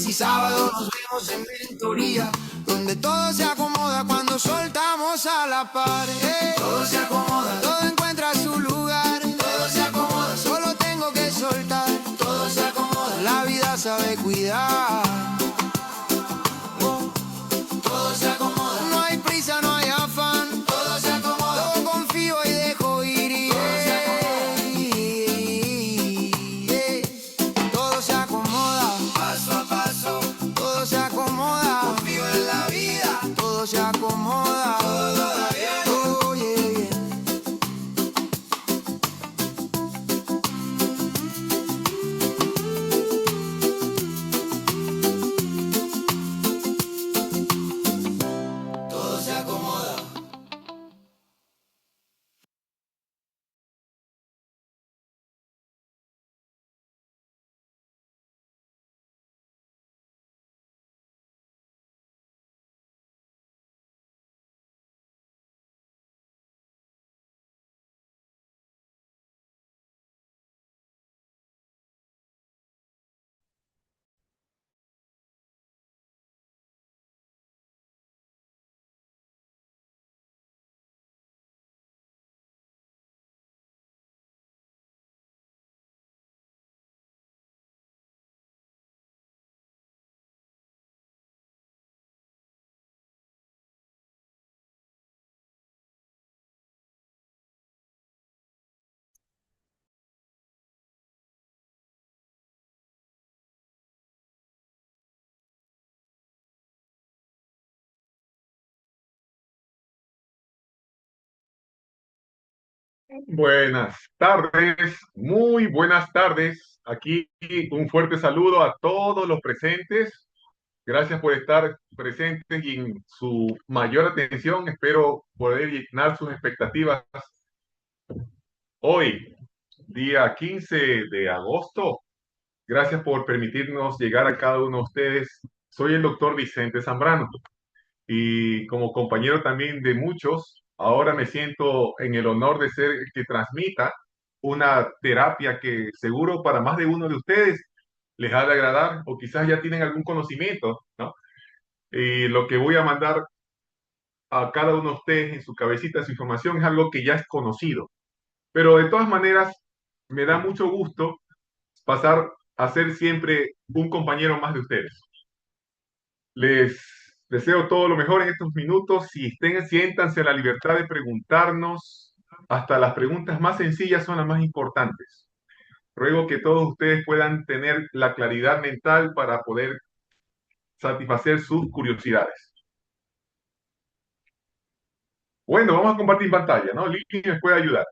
y sábado nos vemos en mentoría, donde todo se acomoda cuando soltamos a la pared. Todo se acomoda, todo encuentra su lugar. Todo se acomoda, solo tengo que soltar. Todo se acomoda, la vida sabe cuidar. Todo se acomoda, no hay prisa, no hay afán. Todo se acomoda, todo confío y dejo ir. Todo se acomoda, paso a paso. Todo se acomoda, confío en la vida. Todo se acomoda, todo va bien. Oh, yeah, yeah. Todo se acomoda. Buenas tardes, muy buenas tardes. Aquí un fuerte saludo a todos los presentes. Gracias por estar presentes y en su mayor atención. Espero poder llenar sus expectativas hoy, día 15 de agosto. Gracias por permitirnos llegar a cada uno de ustedes. Soy el doctor Vicente Zambrano y como compañero también de muchos, ahora me siento en el honor de ser el que transmita una terapia que seguro para más de uno de ustedes les ha de agradar o quizás ya tienen algún conocimiento, ¿no? Y lo que voy a mandar a cada uno de ustedes en su cabecita, su información, es algo que ya es conocido. Pero de todas maneras, me da mucho gusto pasar a ser siempre un compañero más de ustedes. Les deseo todo lo mejor en estos minutos. Si estén, siéntanse en la libertad de preguntarnos. Hasta las preguntas más sencillas son las más importantes. Ruego que todos ustedes puedan tener la claridad mental para poder satisfacer sus curiosidades. Bueno, vamos a compartir pantalla, ¿no? Lili me puede ayudar.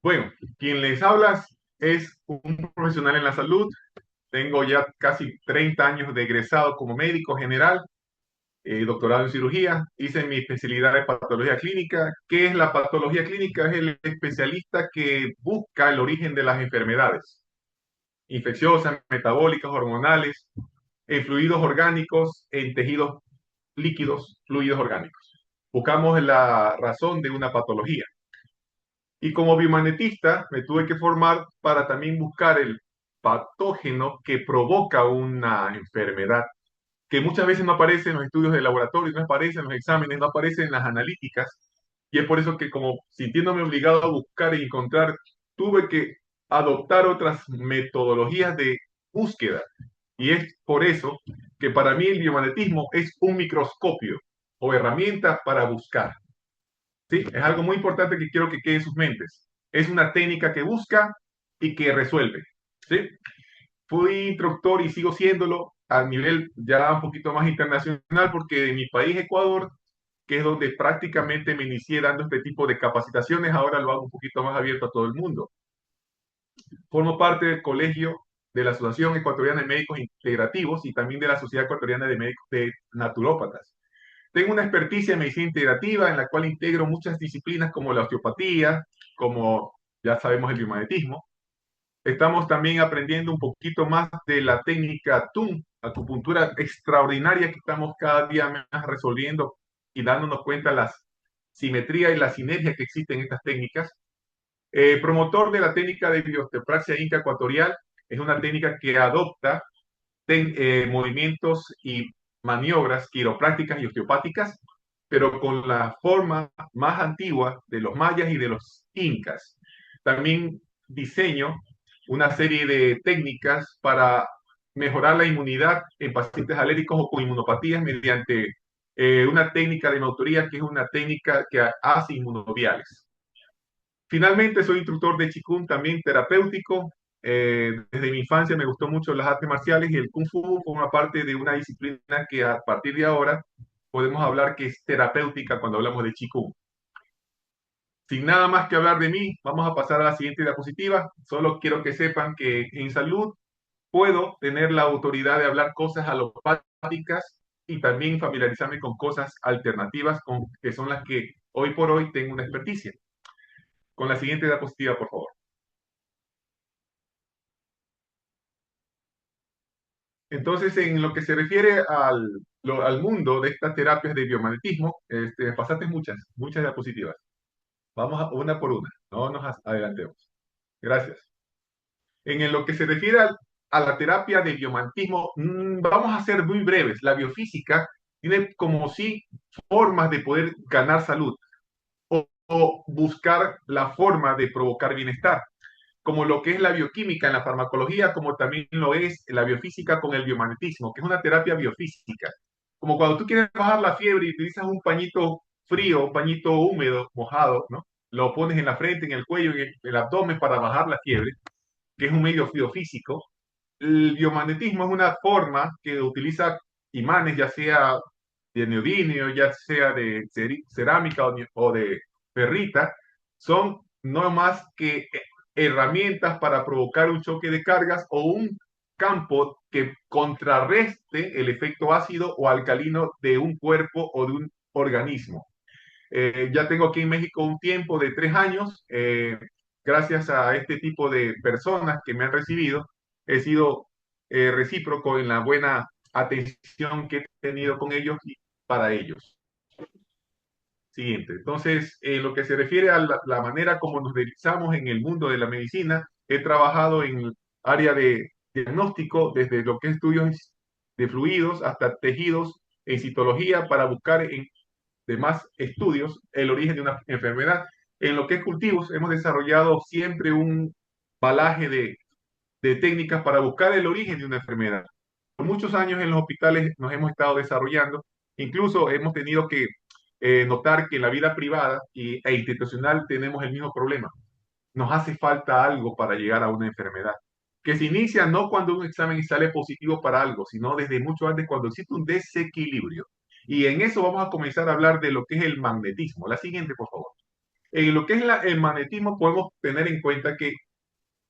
Bueno, quien les habla es un profesional en la salud. Tengo ya casi 30 años de egresado como médico general, doctorado en cirugía, hice mi especialidad de patología clínica. ¿Qué es la patología clínica? Es el especialista que busca el origen de las enfermedades infecciosas, metabólicas, hormonales, en fluidos orgánicos, en tejidos líquidos, fluidos orgánicos. Buscamos la razón de una patología. Y como biomagnetista me tuve que formar para también buscar el patógeno que provoca una enfermedad que muchas veces no aparece en los estudios de laboratorio, no aparece en los exámenes, no aparece en las analíticas. Y es por eso que como sintiéndome obligado a buscar y encontrar, tuve que adoptar otras metodologías de búsqueda. Y es por eso que para mí el biomagnetismo es un microscopio o herramienta para buscar. ¿Sí? Es algo muy importante que quiero que quede en sus mentes. Es una técnica que busca y que resuelve. ¿Sí? Fui instructor y sigo siéndolo a nivel ya un poquito más internacional porque en mi país, Ecuador, que es donde prácticamente me inicié dando este tipo de capacitaciones, ahora lo hago un poquito más abierto a todo el mundo. Formo parte del colegio de la Asociación Ecuatoriana de Médicos Integrativos y también de la Sociedad Ecuatoriana de Médicos de Naturópatas. Tengo una experticia en medicina integrativa en la cual integro muchas disciplinas como la osteopatía, como ya sabemos el biomagnetismo, Estamos también aprendiendo un poquito más de la técnica TUM, acupuntura extraordinaria que estamos cada día más resolviendo y dándonos cuenta la simetría y la sinergia que existen en estas técnicas. Promotor de la técnica de biosteopraxia inca ecuatorial, es una técnica que adopta movimientos y maniobras quiroprácticas y osteopáticas, pero con la forma más antigua de los mayas y de los incas. También diseño una serie de técnicas para mejorar la inmunidad en pacientes alérgicos o con inmunopatías mediante una técnica de mi autoría que es una técnica que hace inmunoviales. Finalmente, soy instructor de Qigong también terapéutico. Desde mi infancia me gustó mucho las artes marciales y el Kung Fu forma parte de una disciplina que a partir de ahora podemos hablar que es terapéutica cuando hablamos de Qigong. Sin nada más que hablar de mí, vamos a pasar a la siguiente diapositiva. Solo quiero que sepan que en salud puedo tener la autoridad de hablar cosas alopáticas y también familiarizarme con cosas alternativas que son las que hoy por hoy tengo una experticia. Con la siguiente diapositiva, por favor. Entonces, en lo que se refiere al mundo de estas terapias de biomagnetismo, pasaste muchas diapositivas. Vamos a una por una, no nos adelantemos. Gracias. Lo que se refiere a la terapia de biomagnetismo, vamos a ser muy breves. La biofísica tiene como sí formas de poder ganar salud o buscar la forma de provocar bienestar, como lo que es la bioquímica en la farmacología, como también lo es la biofísica con el biomagnetismo, que es una terapia biofísica. Como cuando tú quieres bajar la fiebre y utilizas un pañito frío, un pañito húmedo, mojado, ¿no? Lo pones en la frente, en el cuello, en el abdomen para bajar la fiebre, que es un medio biofísico. El biomagnetismo es una forma que utiliza imanes, ya sea de neodimio, ya sea de cerámica o de ferrita, son no más que herramientas para provocar un choque de cargas o un campo que contrarreste el efecto ácido o alcalino de un cuerpo o de un organismo. Ya tengo aquí en México un tiempo de 3 años. Gracias a este tipo de personas que me han recibido, he sido recíproco en la buena atención que he tenido con ellos y para ellos. Siguiente. Entonces, en lo que se refiere a la manera como nos realizamos en el mundo de la medicina, he trabajado en el área de diagnóstico, desde lo que es estudios de fluidos hasta tejidos en citología para buscar en demás estudios el origen de una enfermedad. En lo que es cultivos, hemos desarrollado siempre un balaje de técnicas para buscar el origen de una enfermedad. Por muchos años en los hospitales nos hemos estado desarrollando, incluso hemos tenido que notar que en la vida privada e institucional tenemos el mismo problema. Nos hace falta algo para llegar a una enfermedad, que se inicia no cuando un examen sale positivo para algo, sino desde mucho antes cuando existe un desequilibrio. Y en eso vamos a comenzar a hablar de lo que es el magnetismo. La siguiente, por favor. En lo que es el magnetismo podemos tener en cuenta que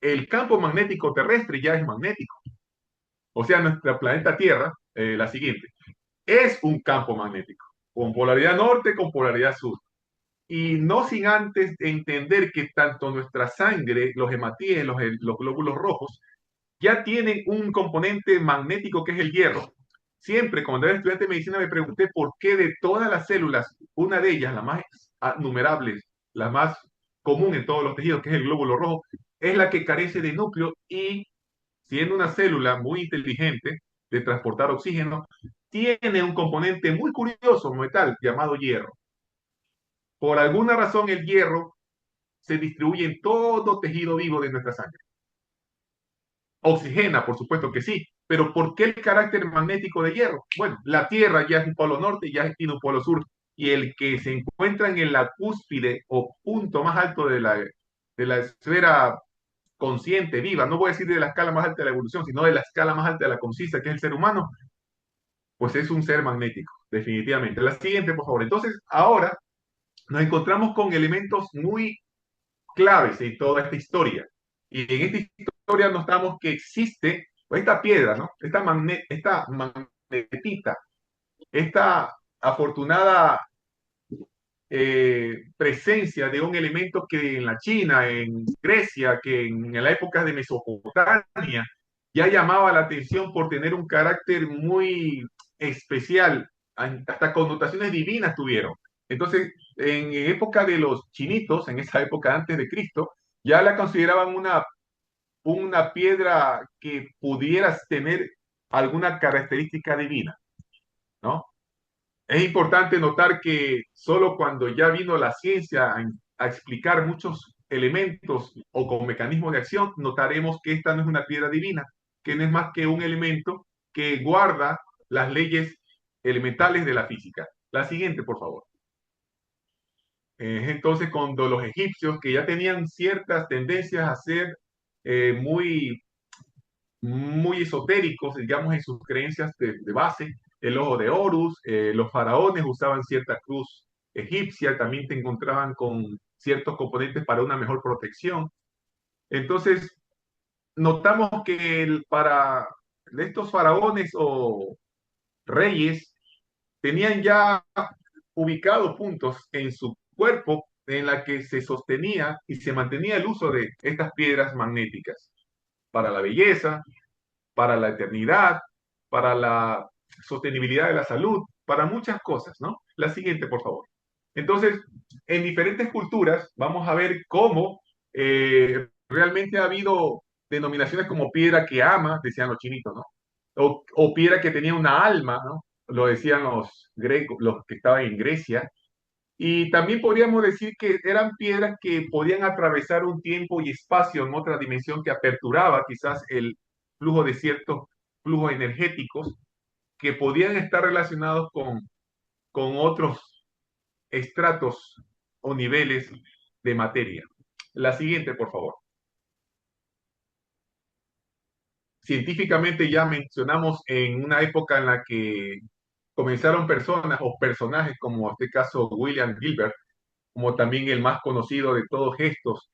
el campo magnético terrestre ya es magnético. O sea, nuestro planeta Tierra, la siguiente, es un campo magnético, con polaridad norte, con polaridad sur. Y no sin antes entender que tanto nuestra sangre, los hematíes, los glóbulos rojos, ya tienen un componente magnético que es el hierro. Siempre, cuando era estudiante de medicina, me pregunté por qué de todas las células, una de ellas, la más numerable, la más común en todos los tejidos, que es el glóbulo rojo, es la que carece de núcleo y, siendo una célula muy inteligente de transportar oxígeno, tiene un componente muy curioso, metal, llamado hierro. Por alguna razón, el hierro se distribuye en todo tejido vivo de nuestra sangre. Oxigena, por supuesto que sí, pero ¿por qué el carácter magnético de hierro? Bueno, la Tierra ya es un polo norte y ya tiene un polo sur, y el que se encuentra en la cúspide o punto más alto de la esfera consciente, viva, no voy a decir de la escala más alta de la evolución, sino de la escala más alta de la conciencia, que es el ser humano, pues es un ser magnético, definitivamente. La siguiente, por favor. Entonces, ahora nos encontramos con elementos muy claves en toda esta historia. Y en esta historia notamos que existe esta piedra, ¿no? Esta magnetita, esta afortunada presencia de un elemento que en la China, en Grecia, que en la época de Mesopotamia, ya llamaba la atención por tener un carácter muy especial, hasta connotaciones divinas tuvieron. Entonces, en época de los chinitos, en esa época antes de Cristo, ya la consideraban una piedra que pudieras tener alguna característica divina, ¿no? Es importante notar que solo cuando ya vino la ciencia a explicar muchos elementos o con mecanismos de acción, notaremos que esta no es una piedra divina, que no es más que un elemento que guarda las leyes elementales de la física. La siguiente, por favor. Entonces, cuando los egipcios, que ya tenían ciertas tendencias a ser muy muy esotéricos, digamos, en sus creencias de base, el ojo de Horus, los faraones usaban cierta cruz egipcia, también te encontraban con ciertos componentes para una mejor protección. Entonces, notamos que para estos faraones o reyes tenían ya ubicados puntos en su cuerpo en la que se sostenía y se mantenía el uso de estas piedras magnéticas para la belleza, para la eternidad, para la sostenibilidad de la salud, para muchas cosas, ¿no? La siguiente, por favor. Entonces, en diferentes culturas vamos a ver cómo realmente ha habido denominaciones como piedra que ama, decían los chinitos, ¿no? O piedra que tenía una alma, ¿no? Lo decían los grecos, los que estaban en Grecia. Y también podríamos decir que eran piedras que podían atravesar un tiempo y espacio en otra dimensión que aperturaba quizás el flujo de ciertos flujos energéticos que podían estar relacionados con otros estratos o niveles de materia. La siguiente, por favor. Científicamente ya mencionamos en una época en la que comenzaron personas o personajes como en este caso William Gilbert, como también el más conocido de todos estos,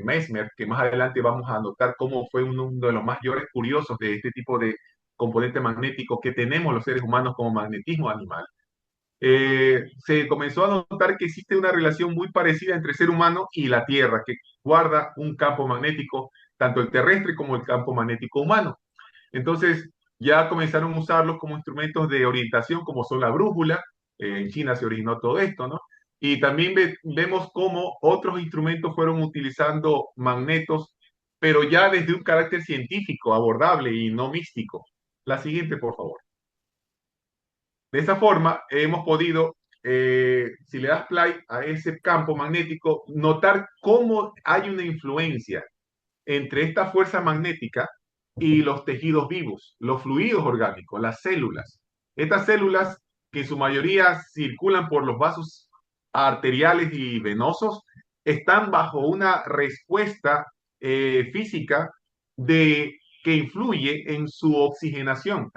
Mesmer, que más adelante vamos a notar cómo fue uno de los mayores curiosos de este tipo de componente magnético que tenemos los seres humanos como magnetismo animal. Se comenzó a notar que existe una relación muy parecida entre el ser humano y la Tierra, que guarda un campo magnético, tanto el terrestre como el campo magnético humano. Entonces, ya comenzaron a usarlos como instrumentos de orientación, como son la brújula. En China se originó todo esto, ¿no? Y también vemos cómo otros instrumentos fueron utilizando magnetos, pero ya desde un carácter científico, abordable y no místico. La siguiente, por favor. De esa forma, hemos podido, si le das play a ese campo magnético, notar cómo hay una influencia entre esta fuerza magnética y los tejidos vivos, los fluidos orgánicos, las células. Estas células, que en su mayoría circulan por los vasos arteriales y venosos, están bajo una respuesta física que influye en su oxigenación.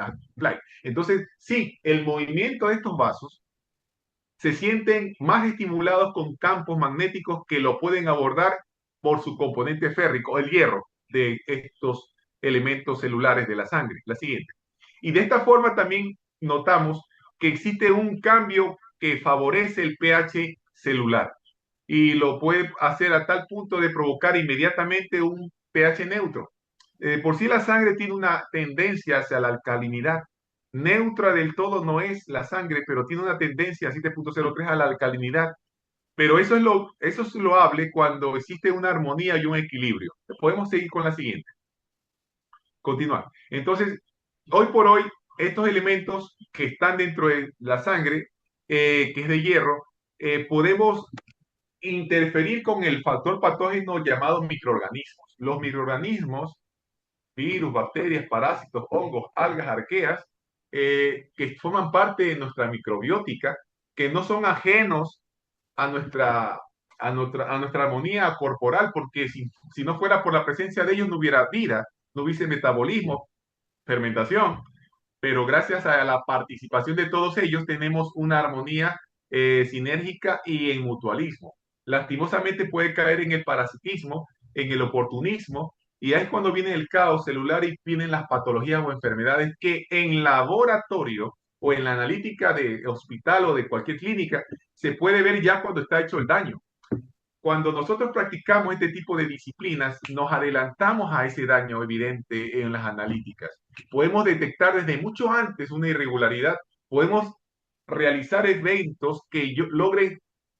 Entonces, sí, el movimiento de estos vasos se sienten más estimulados con campos magnéticos que lo pueden abordar por su componente férrico, el hierro de estos elementos celulares de la sangre. La siguiente. Y de esta forma también notamos que existe un cambio que favorece el pH celular y lo puede hacer a tal punto de provocar inmediatamente un pH neutro. Por sí la sangre tiene una tendencia hacia la alcalinidad. Neutra del todo no es la sangre, pero tiene una tendencia 7.03 a la alcalinidad. Pero eso es loable cuando existe una armonía y un equilibrio. Podemos seguir con la siguiente. Continuar. Entonces, hoy por hoy, estos elementos que están dentro de la sangre, que es de hierro, podemos interferir con el factor patógeno llamado microorganismos. Los microorganismos, virus, bacterias, parásitos, hongos, algas, arqueas, que forman parte de nuestra microbiótica, que no son ajenos a nuestra armonía corporal, porque si no fuera por la presencia de ellos no hubiera vida, no hubiese metabolismo, fermentación, pero gracias a la participación de todos ellos tenemos una armonía sinérgica y en mutualismo. Lastimosamente puede caer en el parasitismo, en el oportunismo, y ahí es cuando viene el caos celular y vienen las patologías o enfermedades que en laboratorio o en la analítica de hospital o de cualquier clínica, se puede ver ya cuando está hecho el daño. Cuando nosotros practicamos este tipo de disciplinas, nos adelantamos a ese daño evidente en las analíticas. Podemos detectar desde mucho antes una irregularidad, podemos realizar eventos que logren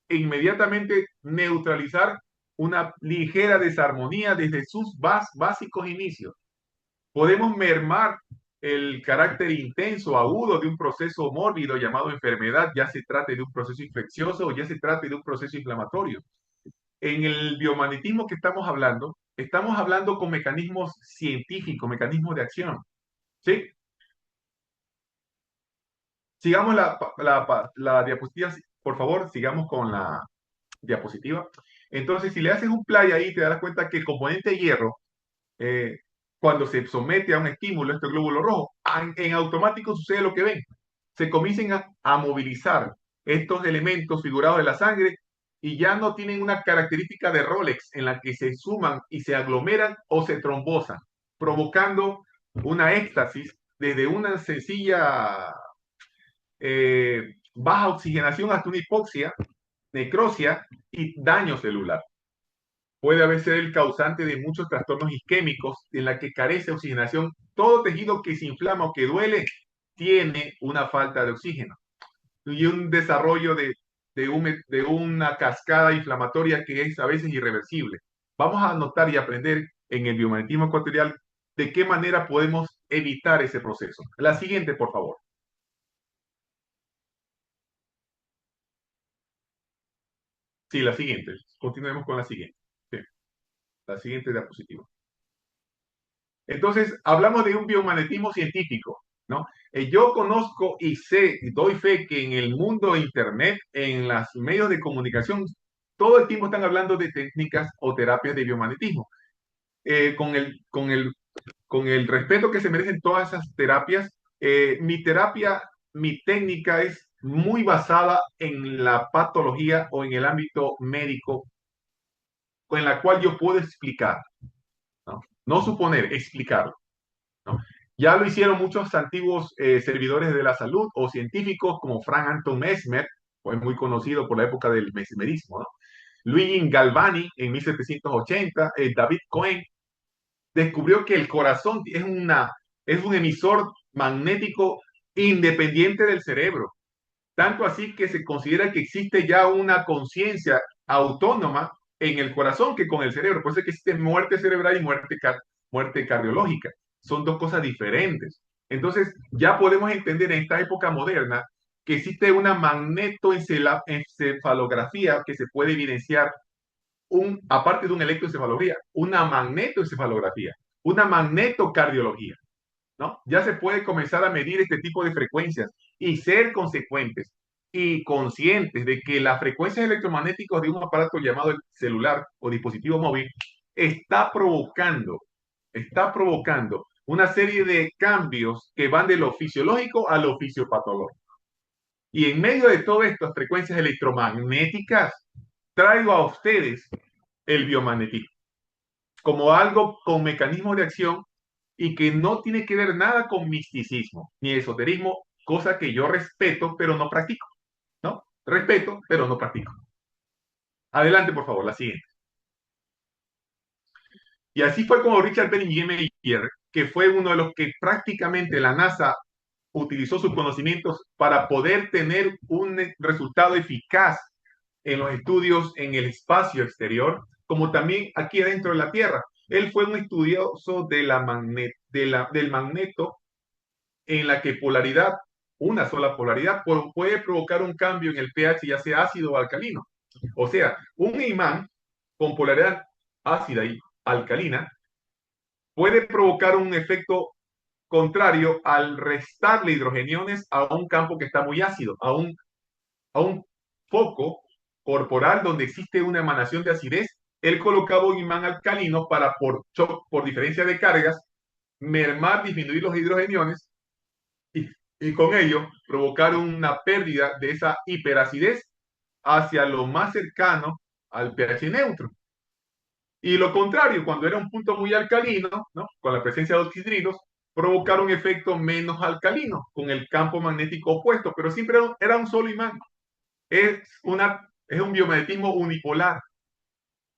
inmediatamente neutralizar una ligera desarmonía desde sus básicos inicios. Podemos mermar el carácter intenso, agudo de un proceso mórbido llamado enfermedad, ya se trate de un proceso infeccioso o ya se trate de un proceso inflamatorio. En el biomagnetismo que estamos hablando con mecanismos científicos, mecanismos de acción. ¿Sí? Sigamos la diapositiva, por favor, sigamos con la diapositiva. Entonces, si le haces un play ahí, te darás cuenta que el componente hierro, eh, cuando se somete a un estímulo, este glóbulo rojo, en automático sucede lo que ven. Se comienzan a movilizar estos elementos figurados de la sangre y ya no tienen una característica de Rolex en la que se suman y se aglomeran o se trombosan, provocando una éxtasis desde una sencilla baja oxigenación hasta una hipoxia, necrosia y daño celular. Puede haber ser el causante de muchos trastornos isquémicos en la que carece de oxigenación. Todo tejido que se inflama o que duele tiene una falta de oxígeno y un desarrollo de una cascada inflamatoria que es a veces irreversible. Vamos a notar y aprender en el biomagnetismo ecuatorial de qué manera podemos evitar ese proceso. La siguiente, por favor. Sí, la siguiente. Continuemos con la siguiente. Sí, la siguiente diapositiva. Entonces, hablamos de un biomagnetismo científico, ¿no? Yo conozco y sé, y doy fe que en el mundo de Internet, en los medios de comunicación, todo el tiempo están hablando de técnicas o terapias de biomagnetismo. Con el respeto que se merecen todas esas terapias, mi terapia, mi técnica es muy basada en la patología o en el ámbito médico, en la cual yo puedo explicar, ¿no? No suponer, explicarlo, ¿no? Ya lo hicieron muchos antiguos servidores de la salud o científicos como Frank Anton Mesmer, fue muy conocido por la época del mesmerismo, ¿no? Luigi Galvani en 1780, David Cohen descubrió que el corazón es un emisor magnético independiente del cerebro. Tanto así que se considera que existe ya una conciencia autónoma en el corazón que con el cerebro. Por eso es que existe muerte cerebral y muerte cardiológica. Son dos cosas diferentes. Entonces, ya podemos entender en esta época moderna que existe una magnetoencefalografía que se puede evidenciar aparte de una electroencefalografía, una magnetoencefalografía, una magnetocardiología, ¿no? Ya se puede comenzar a medir este tipo de frecuencias y ser consecuentes y conscientes de que las frecuencias electromagnéticas de un aparato llamado el celular o dispositivo móvil está está provocando una serie de cambios que van de lo fisiológico a lo fisiopatológico. Y en medio de todas estas frecuencias electromagnéticas, traigo a ustedes el biomagnetismo como algo con mecanismo de acción y que no tiene que ver nada con misticismo ni esoterismo, cosa que yo respeto pero no practico, ¿no? Respeto pero no practico. Adelante, por favor, la siguiente. Y así fue como Richard Beringmeyer, que fue uno de los que prácticamente la NASA utilizó sus conocimientos para poder tener un resultado eficaz en los estudios en el espacio exterior, como también aquí adentro de la Tierra. Él fue un estudioso del magneto en la que polaridad, una sola polaridad, puede provocar un cambio en el pH, ya sea ácido o alcalino. O sea, un imán con polaridad ácida y alcalina puede provocar un efecto contrario al restarle hidrogeniones a un campo que está muy ácido, a un foco corporal donde existe una emanación de acidez. Él colocaba un imán alcalino para, por diferencia de cargas, mermar, disminuir los hidrogeniones y, y con ello provocar una pérdida de esa hiperacidez hacia lo más cercano al pH neutro. Y lo contrario, cuando era un punto muy alcalino, ¿no? Con la presencia de oxidrilos, provocar un efecto menos alcalino con el campo magnético opuesto, pero siempre era un solo imán. Es un biomagnetismo unipolar.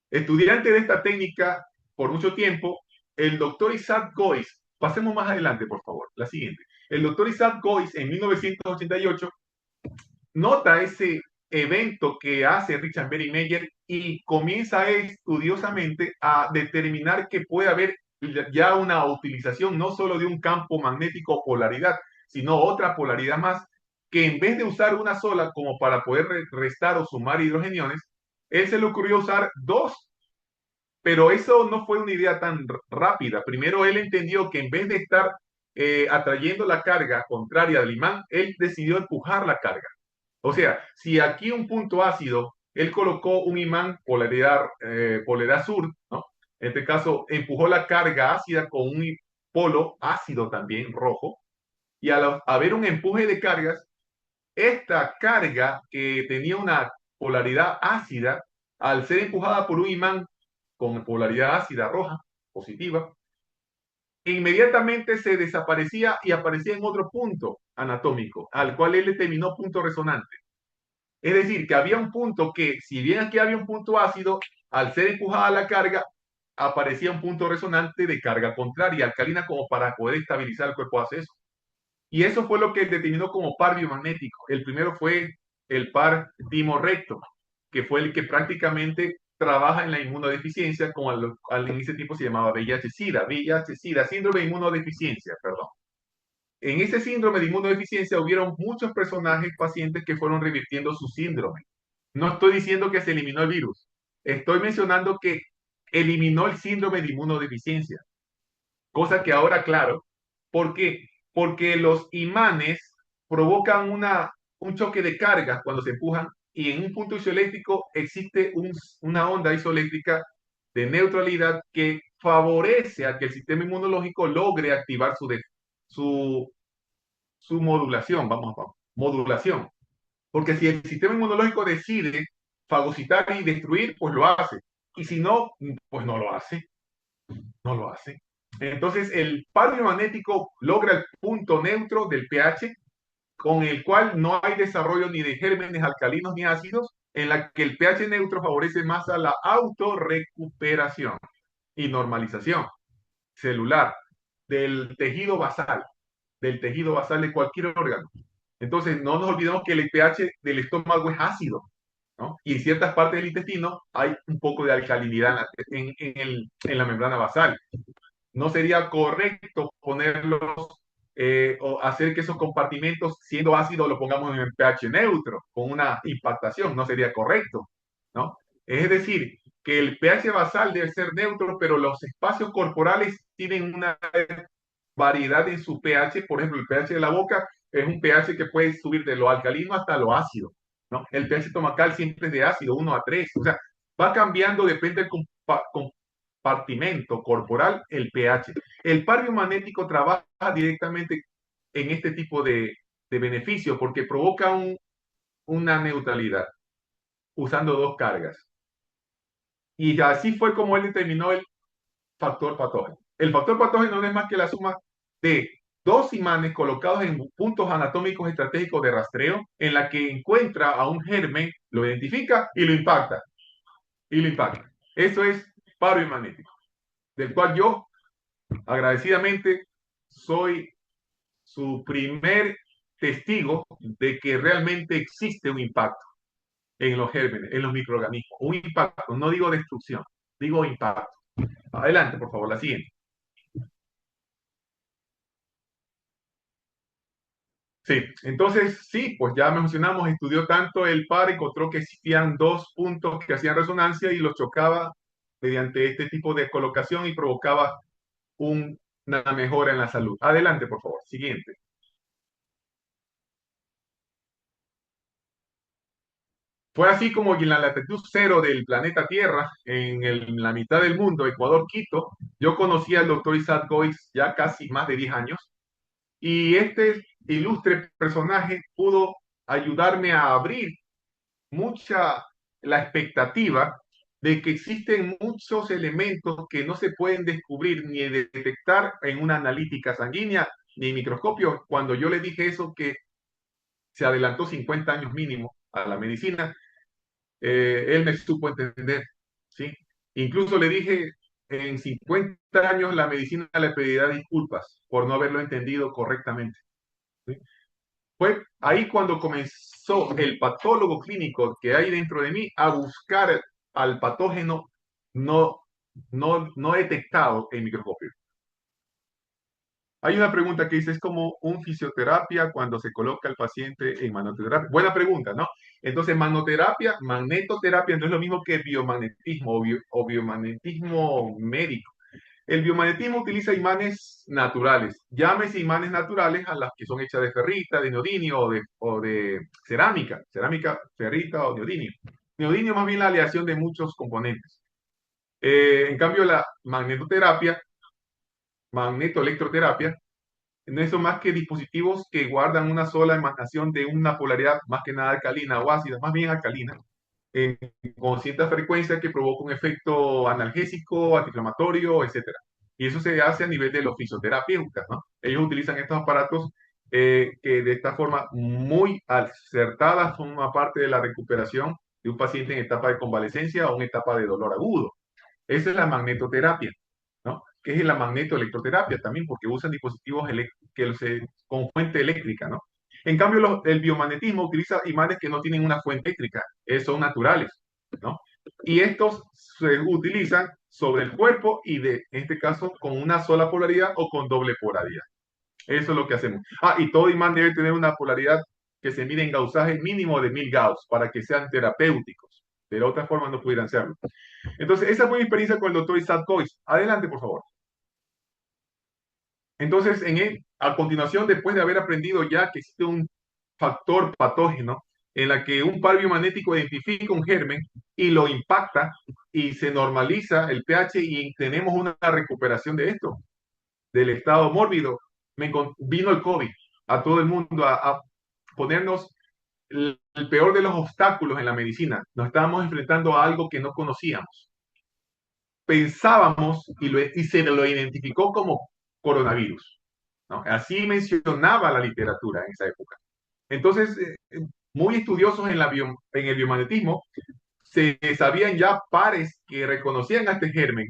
Estudiante de esta técnica por mucho tiempo, el doctor Isaac Goiz, pasemos más adelante, por favor, la siguiente. El doctor Isaac Goiz en 1988 nota ese evento que hace Richard Berry Meyer y comienza estudiosamente a determinar que puede haber ya una utilización no solo de un campo magnético polaridad, sino otra polaridad más, que en vez de usar una sola como para poder restar o sumar hidrogeniones, él se le ocurrió usar dos, pero eso no fue una idea tan rápida. Primero él entendió que en vez de estar atrayendo la carga contraria del imán, él decidió empujar la carga. O sea, si aquí un punto ácido, él colocó un imán polaridad sur, ¿no? En este caso, empujó la carga ácida con un polo ácido también rojo, y al haber un empuje de cargas, esta carga que tenía una polaridad ácida, al ser empujada por un imán con polaridad ácida roja, positiva, inmediatamente se desaparecía y aparecía en otro punto anatómico, al cual él determinó punto resonante. Es decir, que había un punto que, si bien aquí había un punto ácido, al ser empujada la carga, aparecía un punto resonante de carga contraria, alcalina, como para poder estabilizar el cuerpo hace eso. Y eso fue lo que él determinó como par biomagnético. El primero fue el par timo-recto, que fue el que prácticamente trabaja en la inmunodeficiencia, como en ese tiempo se llamaba VIH-Sida, VIH-Sida, síndrome de inmunodeficiencia, perdón. En ese síndrome de inmunodeficiencia hubieron muchos personajes, pacientes que fueron revirtiendo su síndrome. No estoy diciendo que se eliminó el virus, estoy mencionando que eliminó el síndrome de inmunodeficiencia, cosa que ahora, claro, ¿por qué? Porque los imanes provocan un choque de cargas cuando se empujan y en un punto isoeléctrico existe una onda isoeléctrica de neutralidad que favorece a que el sistema inmunológico logre activar su, su modulación, modulación. Porque si el sistema inmunológico decide fagocitar y destruir, pues lo hace. Y si no, pues no lo hace. No lo hace. Entonces, el par biomagnético logra el punto neutro del pH, con el cual no hay desarrollo ni de gérmenes alcalinos ni ácidos, en la que el pH neutro favorece más a la autorrecuperación y normalización celular del tejido basal de cualquier órgano. Entonces, no nos olvidemos que el pH del estómago es ácido, ¿no? Y en ciertas partes del intestino hay un poco de alcalinidad en la membrana basal. No sería correcto ponerlos o hacer que esos compartimentos, siendo ácidos, los pongamos en pH neutro, con una impactación, no sería correcto, ¿no? Es decir, que el pH basal debe ser neutro, pero los espacios corporales tienen una variedad en su pH. Por ejemplo, el pH de la boca es un pH que puede subir de lo alcalino hasta lo ácido, ¿no? El pH estomacal siempre es de ácido, 1 a 3. O sea, va cambiando, depende del compartimento corporal, el pH. El par biomagnético trabaja directamente en este tipo de beneficio porque provoca una neutralidad usando dos cargas. Y así fue como él determinó el factor patógeno. El factor patógeno no es más que la suma de dos imanes colocados en puntos anatómicos estratégicos de rastreo, en la que encuentra a un germen, lo identifica y lo impacta. Y lo impacta. Eso es paro magnético, del cual yo agradecidamente soy su primer testigo de que realmente existe un impacto en los gérmenes, en los microorganismos. Un impacto, no digo destrucción, digo impacto. Adelante, por favor, la siguiente. Sí, entonces sí, pues ya mencionamos, estudió tanto el par, encontró que existían dos puntos que hacían resonancia y los chocaba mediante este tipo de colocación y provocaba una mejora en la salud. Adelante, por favor, siguiente. Fue así como en la latitud cero del planeta Tierra, la mitad del mundo, Ecuador, Quito, yo conocí al doctor Isaac Goiz ya casi más de 10 años y este ilustre personaje pudo ayudarme a abrir mucha la expectativa de que existen muchos elementos que no se pueden descubrir ni detectar en una analítica sanguínea ni en microscopio. Cuando yo le dije eso, que se adelantó 50 años mínimo a la medicina, él me supo entender, ¿sí? Incluso le dije, en 50 años la medicina le pedirá disculpas por no haberlo entendido correctamente, ¿sí? Fue ahí cuando comenzó el patólogo clínico que hay dentro de mí a buscar al patógeno no, no detectado en microscopio. Hay una pregunta que dice, ¿es como un fisioterapia cuando se coloca al paciente en manoterapia? Buena pregunta, ¿no? Entonces, manoterapia, magnetoterapia no es lo mismo que biomagnetismo o biomagnetismo médico. El biomagnetismo utiliza imanes naturales. Llámese imanes naturales a las que son hechas de ferrita, de neodimio o de cerámica. Cerámica, ferrita o neodimio. Neodimio más bien la aleación de muchos componentes. En cambio, la magnetoterapia, magnetoelectroterapia, no son más que dispositivos que guardan una sola emanación de una polaridad más que nada alcalina o ácida, más bien alcalina, eh, con cierta frecuencia que provoca un efecto analgésico, antiinflamatorio, etcétera. Y eso se hace a nivel de los fisioterapeutas, ¿no? Ellos utilizan estos aparatos que de esta forma muy acertada forma parte de la recuperación de un paciente en etapa de convalecencia o en etapa de dolor agudo. Esa es la magnetoterapia, ¿no? Que es la magnetoelectroterapia también, porque usan dispositivos con fuente eléctrica, ¿no? En cambio, el biomagnetismo utiliza imanes que no tienen una fuente eléctrica, son naturales, ¿no? Y estos se utilizan sobre el cuerpo y en este caso con una sola polaridad o con doble polaridad. Eso es lo que hacemos. Ah, y todo imán debe tener una polaridad que se mide en gausaje mínimo de 1000 Gauss para que sean terapéuticos. De otra forma no pudieran serlo. Entonces, esa fue mi experiencia con el doctor Isaac Gois. Adelante, por favor. Entonces, a continuación, después de haber aprendido ya que existe un factor patógeno en la que un par biomagnético identifica un germen y lo impacta y se normaliza el pH y tenemos una recuperación de esto, del estado mórbido, vino el COVID a todo el mundo a ponernos el peor de los obstáculos en la medicina. Nos estábamos enfrentando a algo que no conocíamos. Pensábamos y se lo identificó como coronavirus, ¿no? Así mencionaba la literatura en esa época. Entonces, muy estudiosos en el biomagnetismo, se sabían ya pares que reconocían a este germen,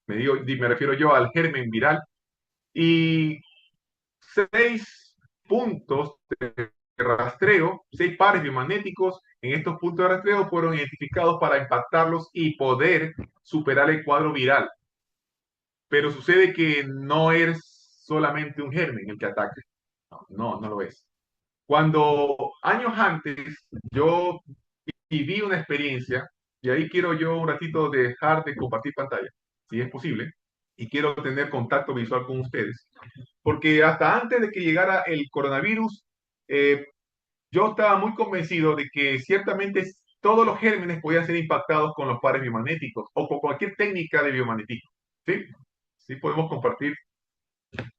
me refiero yo al germen viral, y 6 puntos de rastreo, 6 pares biomagnéticos en estos puntos de rastreo fueron identificados para impactarlos y poder superar el cuadro viral. Pero sucede que no es solamente un germen el que ataque. No lo es. Cuando años antes yo viví una experiencia, y ahí quiero yo un ratito dejar de compartir pantalla, si es posible, y quiero tener contacto visual con ustedes, porque hasta antes de que llegara el coronavirus, eh, yo estaba muy convencido de que ciertamente todos los gérmenes podían ser impactados con los pares biomagnéticos o con cualquier técnica de biomagnetismo. ¿Sí? ¿Sí podemos compartir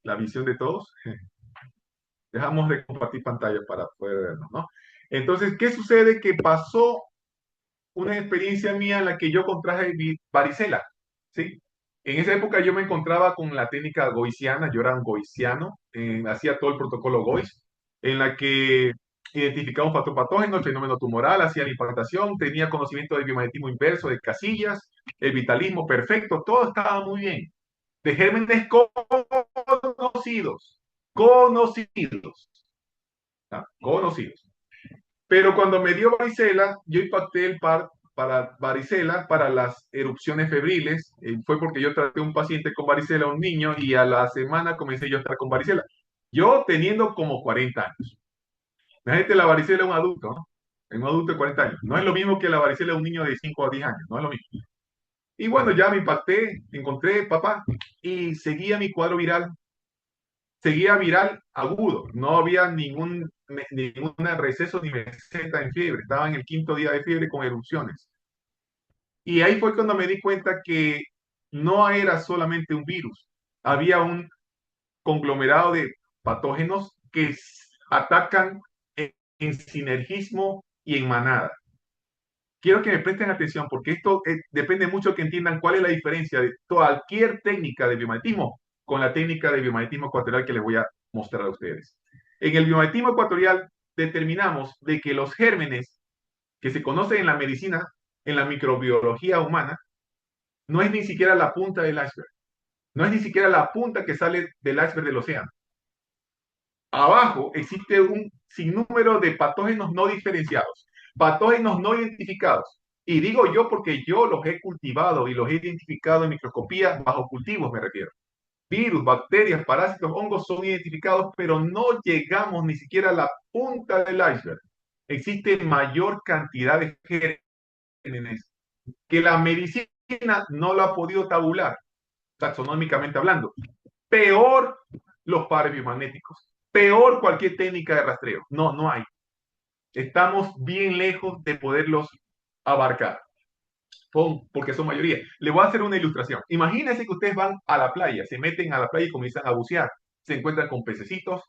la visión de todos? Dejamos de compartir pantalla para poder vernos, ¿no? Entonces, ¿qué sucede? Que pasó una experiencia mía en la que yo contraje varicela, ¿sí? En esa época yo me encontraba con la técnica goisiana, yo era un goisiano, hacía todo el protocolo GOIS, en la que identificamos patógeno, el fenómeno tumoral, hacía la implantación, tenía conocimiento del biomagnetismo inverso, de casillas, el vitalismo perfecto, todo estaba muy bien. De gérmenes conocidos, conocidos, ¿no? Conocidos. Pero cuando me dio varicela, yo impacté el par para varicela para las erupciones febriles. Fue porque yo traté a un paciente con varicela, un niño, y a la semana comencé yo a estar con varicela. Yo teniendo como 40 años. Imagínate la varicela de un adulto, ¿no? En un adulto de 40 años. No es lo mismo que la varicela de un niño de 5 a 10 años, no es lo mismo. Y bueno, ya me impacté, encontré, papá, y seguía mi cuadro viral, seguía viral agudo, no había ningún receso ni meseta en fiebre, estaba en el 5.º día de fiebre con erupciones. Y ahí fue cuando me di cuenta que no era solamente un virus, había un conglomerado de patógenos que atacan en sinergismo y en manada. quiero que me presten atención porque esto depende mucho que entiendan cuál es la diferencia de cualquier técnica de biomagnetismo con la técnica de biomagnetismo ecuatorial que les voy a mostrar a ustedes. En el biomagnetismo ecuatorial determinamos de que los gérmenes que se conocen en la medicina, en la microbiología humana, no es ni siquiera la punta del iceberg. No es ni siquiera la punta que sale del iceberg del océano. Abajo existe un sinnúmero de patógenos no diferenciados, patógenos no identificados. Y digo yo porque yo los he cultivado y los he identificado en microscopía bajo cultivos, me refiero. Virus, bacterias, parásitos, hongos son identificados, pero no llegamos ni siquiera a la punta del iceberg. Existe mayor cantidad de gérmenes que la medicina no lo ha podido tabular, taxonómicamente hablando. Peor los pares biomagnéticos. Peor cualquier técnica de rastreo. No, no hay. Estamos bien lejos de poderlos abarcar. Porque son mayoría. Le voy a hacer una ilustración. Imagínense que ustedes van a la playa, se meten a la playa y comienzan a bucear. Se encuentran con pececitos,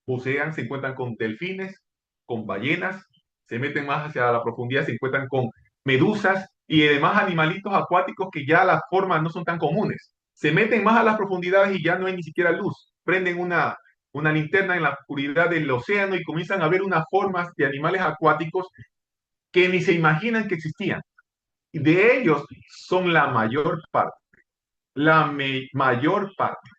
bucean, se encuentran con delfines, con ballenas, se meten más hacia la profundidad, se encuentran con medusas y demás animalitos acuáticos que ya las formas no son tan comunes. Se meten más a las profundidades y ya no hay ni siquiera luz. Prenden una linterna en la oscuridad del océano y comienzan a ver unas formas de animales acuáticos que ni se imaginan que existían. De ellos son la mayor parte, mayor parte.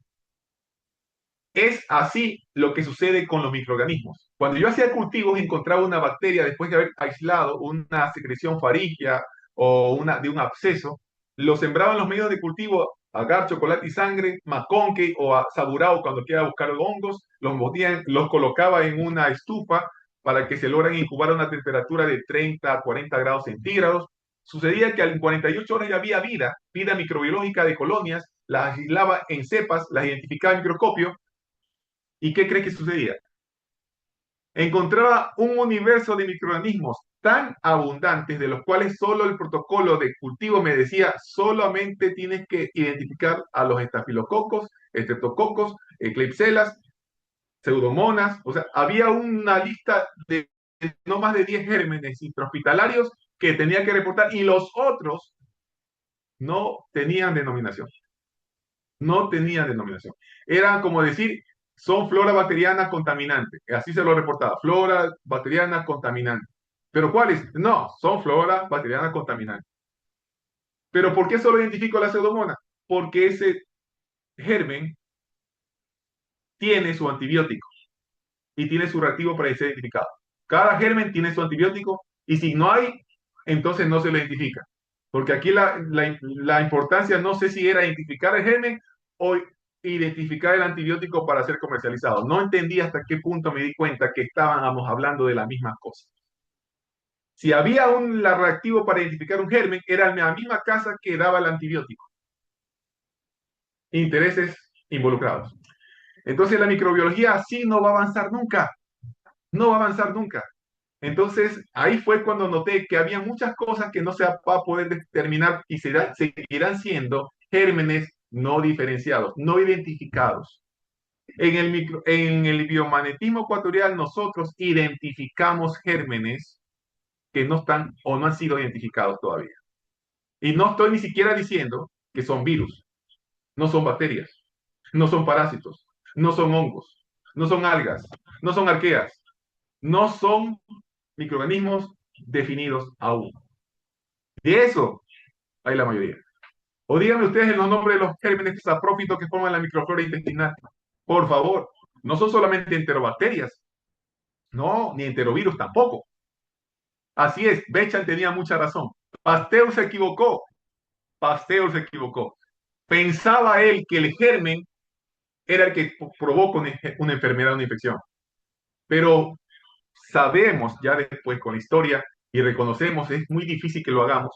Es así lo que sucede con los microorganismos. Cuando yo hacía cultivos encontraba una bacteria después de haber aislado una secreción faríngea o de un absceso, lo sembraba en los medios de cultivo, agar, chocolate y sangre, maconque o saburao cuando quiera buscar hongos, los colocaba en una estufa para que se logren incubar a una temperatura de 30 a 40 grados centígrados. Sucedía que en 48 horas ya había vida microbiológica de colonias, las aislaba en cepas, las identificaba en microscopio. ¿Y qué cree que sucedía? Encontraba un universo de microorganismos tan abundantes de los cuales solo el protocolo de cultivo me decía solamente tienes que identificar a los estafilococos, estreptococos, klebsiellas, pseudomonas. O sea, había una lista de no más de 10 gérmenes intrahospitalarios que tenía que reportar y los otros no tenían denominación. No tenían denominación. Era como decir, son flora bacteriana contaminante. Así se lo reportaba, flora bacteriana contaminante. ¿Pero cuáles? No, son flora bacteriana contaminante. ¿Pero por qué solo identifico la pseudomonas? Porque ese germen tiene su antibiótico y tiene su reactivo para ser identificado. Cada germen tiene su antibiótico y si no hay, entonces no se lo identifica. Porque aquí la importancia no sé si era identificar el germen o identificar el antibiótico para ser comercializado. No entendí hasta qué punto me di cuenta que estábamos hablando de la misma cosa. Si había un reactivo para identificar un germen, era la misma casa que daba el antibiótico. Intereses involucrados. Entonces la microbiología así no va a avanzar nunca. No va a avanzar nunca. Entonces, ahí fue cuando noté que había muchas cosas que no se va a poder determinar y seguirán siendo gérmenes no diferenciados, no identificados. En el biomagnetismo ecuatorial nosotros identificamos gérmenes que no están o no han sido identificados todavía. Y no estoy ni siquiera diciendo que son virus, no son bacterias, no son parásitos, no son hongos, no son algas, no son arqueas, no son microorganismos definidos aún. De eso hay la mayoría. O díganme ustedes los nombres de los gérmenes saprófitos que forman la microflora intestinal. Por favor, no son solamente enterobacterias, no, ni enterovirus tampoco. Así es, Bechamp tenía mucha razón. Pasteur se equivocó. Pasteur se equivocó. Pensaba él que el germen era el que provoca una enfermedad, una infección. Pero sabemos ya después con la historia y reconocemos, es muy difícil que lo hagamos,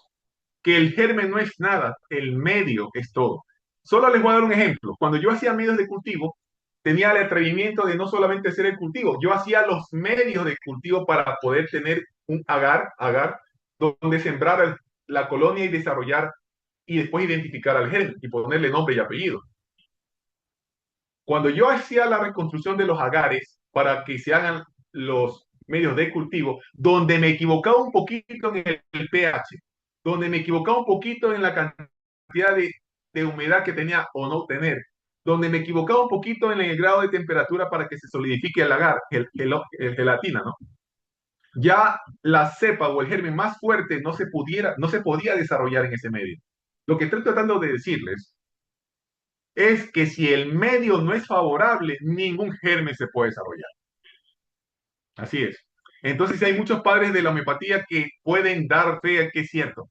que el germen no es nada, el medio es todo. Solo les voy a dar un ejemplo. Cuando yo hacía medios de cultivo, tenía el atrevimiento de no solamente hacer el cultivo, yo hacía los medios de cultivo para poder tener un agar, donde sembrar la colonia y desarrollar y después identificar al germen y ponerle nombre y apellido. Cuando yo hacía la reconstrucción de los agares para que se hagan los medios de cultivo, donde me equivocaba un poquito en el pH, donde me equivocaba un poquito en la cantidad de humedad que tenía o no tener, donde me equivocaba un poquito en el grado de temperatura para que se solidifique el agar, el gelatina, ¿no? Ya la cepa o el germen más fuerte no se podía desarrollar en ese medio. Lo que estoy tratando de decirles es que si el medio no es favorable, ningún germen se puede desarrollar. Así es. Entonces hay muchos padres de la homeopatía que pueden dar fe a que es cierto.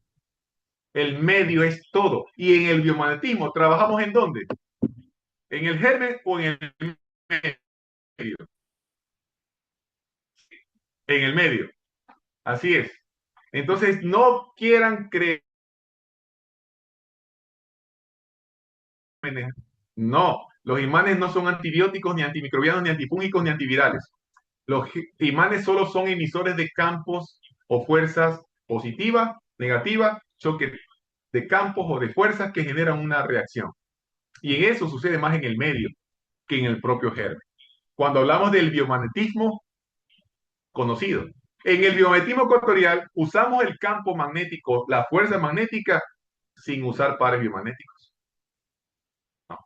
El medio es todo. Y en el biomagnetismo, ¿trabajamos en dónde? ¿En el germen o en el medio? En el medio. Así es. Entonces, no quieran creer. No, los imanes no son antibióticos, ni antimicrobianos, ni antifúngicos, ni antivirales. Los imanes solo son emisores de campos o fuerzas positivas, negativas, choque de campos o de fuerzas que generan una reacción. Y en eso sucede más en el medio que en el propio germen. Cuando hablamos del biomagnetismo conocido, en el biomagnetismo ecuatorial usamos el campo magnético, la fuerza magnética, sin usar pares biomagnéticos. No.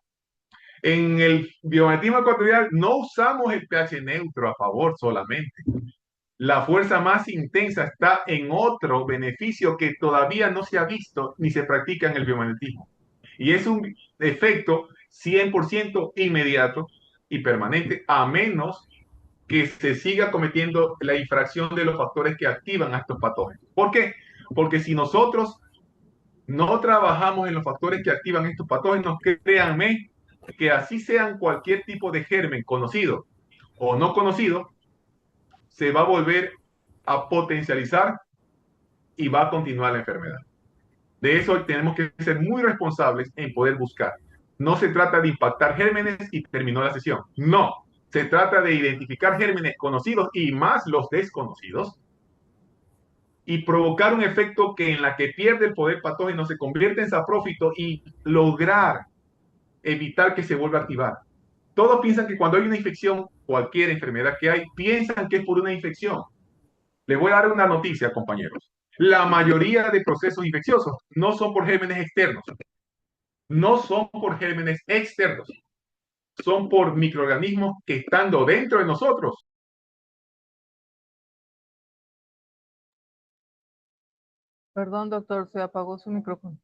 En el biomagnetismo ecuatorial no usamos el pH neutro a favor solamente. La fuerza más intensa está en otro beneficio que todavía no se ha visto ni se practica en el biomagnetismo. Y es un efecto 100% inmediato y permanente, a menos que se siga cometiendo la infracción de los factores que activan a estos patógenos. ¿Por qué? Porque si nosotros no trabajamos en los factores que activan estos patógenos, créanme que así sean cualquier tipo de germen conocido o no conocido, se va a volver a potencializar y va a continuar la enfermedad. De eso tenemos que ser muy responsables en poder buscar. No se trata de impactar gérmenes y terminó la sesión. No, se trata de identificar gérmenes conocidos y más los desconocidos y provocar un efecto que en la que pierde el poder patógeno se convierte en saprófito y lograr evitar que se vuelva a activar. Todos piensan que cuando hay una infección, cualquier enfermedad que hay, piensan que es por una infección. Les voy a dar una noticia, compañeros. La mayoría de procesos infecciosos no son por gérmenes externos, no son por gérmenes externos, son por microorganismos que estando dentro de nosotros. Perdón, doctor, se apagó su micrófono.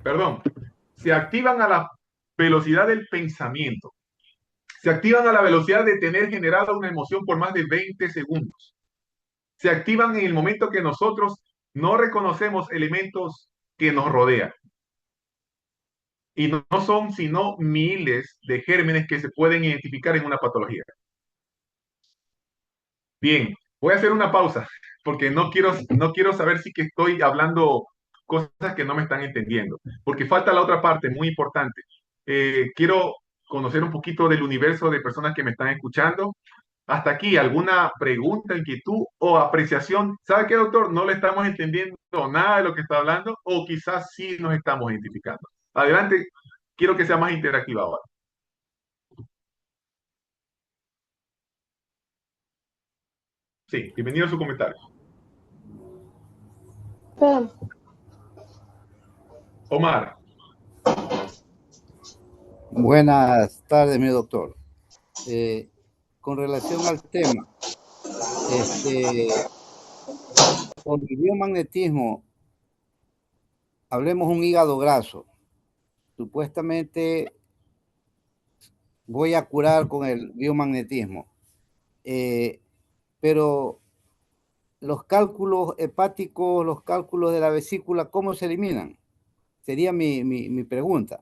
Perdón, se activan a la velocidad del pensamiento, se activan a la velocidad de tener generada una emoción por más de 20 segundos, se activan en el momento que nosotros no reconocemos elementos que nos rodean. Y no son sino miles de gérmenes que se pueden identificar en una patología. Bien, voy a hacer una pausa porque no quiero saber si que estoy hablando cosas que no me están entendiendo, porque falta la otra parte muy importante. Quiero conocer un poquito del universo de personas que me están escuchando. Hasta aquí, ¿alguna pregunta, inquietud o apreciación? ¿Sabe qué, doctor? No le estamos entendiendo nada de lo que está hablando o quizás sí nos estamos identificando. Adelante, quiero que sea más interactiva ahora. Sí, bienvenido a su comentario. Omar. Buenas tardes, mi doctor. Con relación al tema, con el biomagnetismo, hablemos un hígado graso. Supuestamente voy a curar con el biomagnetismo, pero los cálculos hepáticos, los cálculos de la vesícula, ¿cómo se eliminan? Sería mi pregunta.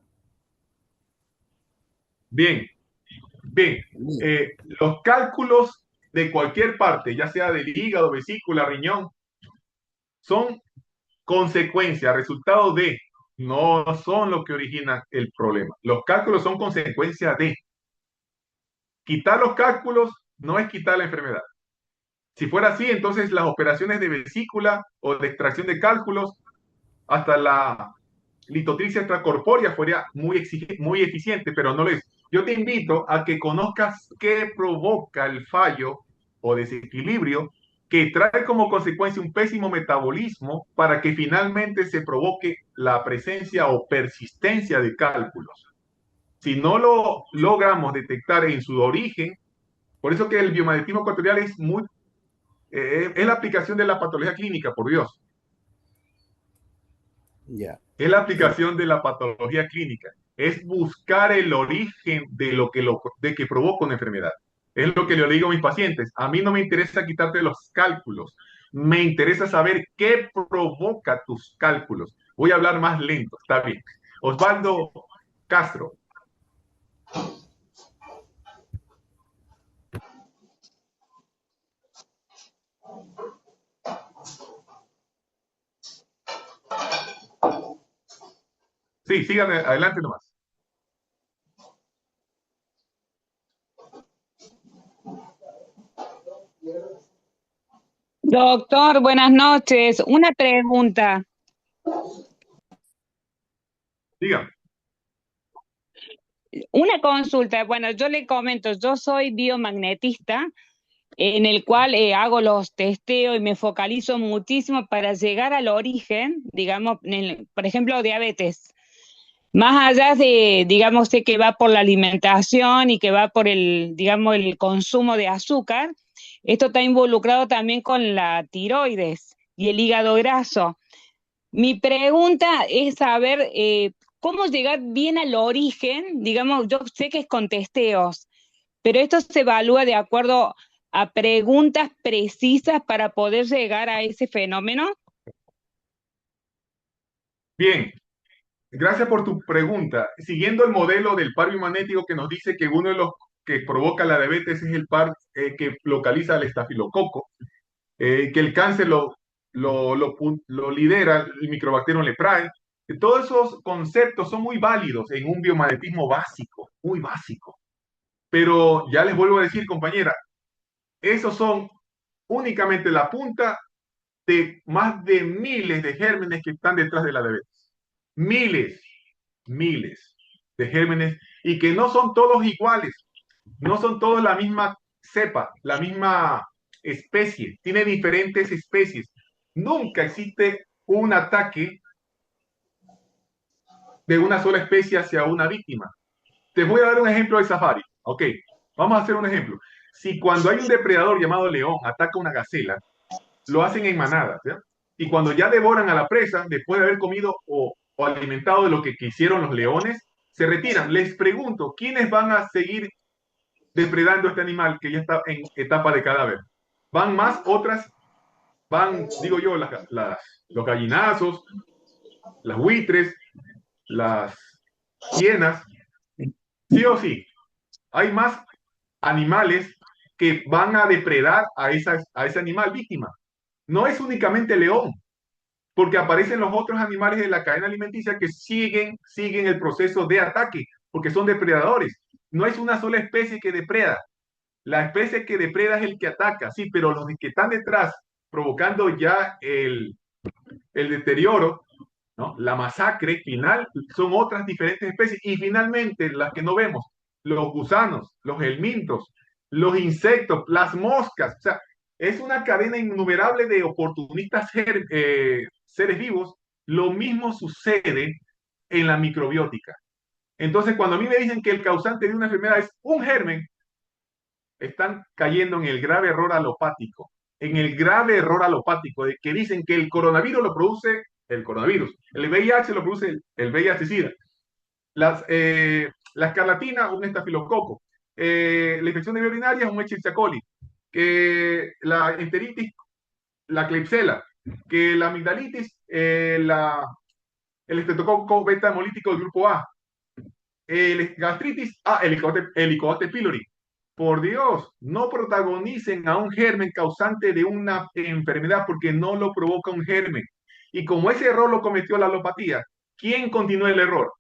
Bien. Los cálculos de cualquier parte, ya sea del hígado, vesícula, riñón, son consecuencia, resultado de, no son lo que origina el problema. Los cálculos son consecuencia de. Quitar los cálculos no es quitar la enfermedad. Si fuera así, entonces las operaciones de vesícula o de extracción de cálculos, hasta la litotripsia extracorpórea fuera muy eficiente, pero no lo es. yo te invito a que conozcas qué provoca el fallo o desequilibrio que trae como consecuencia un pésimo metabolismo para que finalmente se provoque la presencia o persistencia de cálculos. Si no lo logramos detectar en su origen, por eso que el biomagnetismo ecuatorial es la aplicación de la patología clínica, por Dios. Ya. Es la aplicación de la patología clínica. Es buscar el origen de que provoca una enfermedad. Es lo que le digo a mis pacientes. A mí no me interesa quitarte los cálculos. Me interesa saber qué provoca tus cálculos. Voy a hablar más lento, está bien. Osvaldo Castro. Sí, síganme, adelante nomás. Doctor, buenas noches. Una pregunta. Dígame. Una consulta. Bueno, yo le comento, yo soy biomagnetista, en el cual hago los testeos y me focalizo muchísimo para llegar al origen, digamos, por ejemplo, diabetes. Más allá de, digamos, sé que va por la alimentación y que va por el, digamos, el consumo de azúcar, esto está involucrado también con la tiroides y el hígado graso. Mi pregunta es saber cómo llegar bien al origen, digamos, yo sé que es con testeos, pero esto se evalúa de acuerdo a preguntas precisas para poder llegar a ese fenómeno. Bien, gracias por tu pregunta. Siguiendo el modelo del par biomagnético que nos dice que uno de los que provoca la diabetes es el par que localiza el estafilococo, que el cáncer lo lidera el microbacterium leprae. Todos esos conceptos son muy válidos en un biomagnetismo básico, muy básico. Pero ya les vuelvo a decir, compañera, esos son únicamente la punta de más de miles de gérmenes que están detrás de la diabetes. Miles, miles de gérmenes y que no son todos iguales, no son todos la misma cepa, la misma especie, tiene diferentes especies. Nunca existe un ataque de una sola especie hacia una víctima. Te voy a dar un ejemplo de safari. Ok, vamos a hacer un ejemplo. Si cuando hay un depredador llamado león ataca una gacela, lo hacen en manadas, ¿ya? Y cuando ya devoran a la presa, después de haber comido o alimentado de lo que quisieron los leones, se retiran. Les pregunto, ¿quiénes van a seguir depredando este animal que ya está en etapa de cadáver? Van más, otras van, digo yo, los gallinazos, las buitres, las hienas, sí o sí. Hay más animales que van a depredar a ese animal víctima. No es únicamente el león, porque aparecen los otros animales de la cadena alimenticia que siguen el proceso de ataque, porque son depredadores. No es una sola especie que depreda. La especie que depreda es el que ataca, sí, pero los que están detrás provocando ya el deterioro, ¿no? La masacre final, son otras diferentes especies. Y finalmente, las que no vemos, los gusanos, los helmintos, los insectos, las moscas. O sea, es una cadena innumerable de oportunistas seres vivos. Lo mismo sucede en la microbiótica. Entonces, cuando a mí me dicen que el causante de una enfermedad es un germen, están cayendo en el grave error alopático, en el grave error alopático de que dicen que el coronavirus lo produce el coronavirus, el VIH lo produce el VIH-Sida, la escarlatina, un estafilococo, la infección de vía urinaria, un Escherichia coli, que la enteritis, la Klebsiella, que la amigdalitis, el estreptococo beta hemolítico del grupo A, el gastritis, el Helicobacter pylori. Por Dios, no protagonicen a un germen causante de una enfermedad porque no lo provoca un germen. Y como ese error lo cometió la alopatía, ¿quién continuó el error?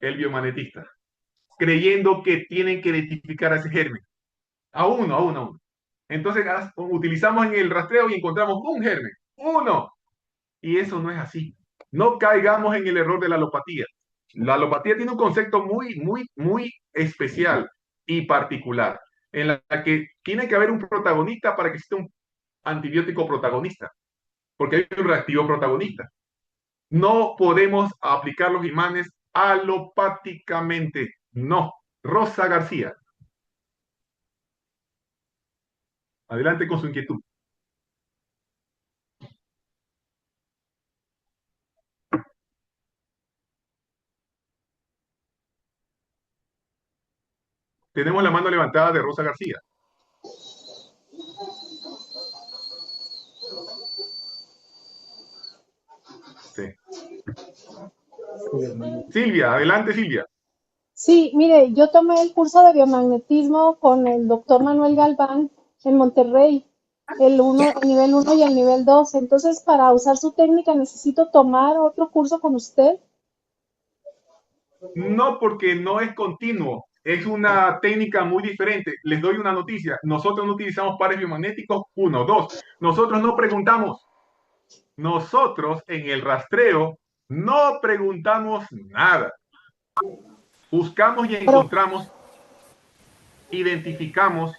El biomagnetista, creyendo que tienen que identificar a ese germen. A uno, a uno, a uno. Entonces utilizamos en el rastreo y encontramos un germen, uno. Y eso no es así. No caigamos en el error de la alopatía. La alopatía tiene un concepto muy especial y particular, en la que tiene que haber un protagonista para que exista un antibiótico protagonista, porque hay un reactivo protagonista. No podemos aplicar los imanes alopáticamente. No. Rosa García. Adelante con su inquietud. Tenemos la mano levantada de Rosa García. Sí. Silvia, adelante Silvia. Sí, mire, yo tomé el curso de biomagnetismo con el doctor Manuel Galván en Monterrey, el nivel 1 y el nivel 2. Entonces, para usar su técnica, ¿necesito tomar otro curso con usted? No, porque no es continuo. Es una técnica muy diferente. Les doy una noticia. Nosotros no utilizamos pares biomagnéticos. 1, 2. Nosotros no preguntamos. Nosotros en el rastreo no preguntamos nada. Buscamos y encontramos, identificamos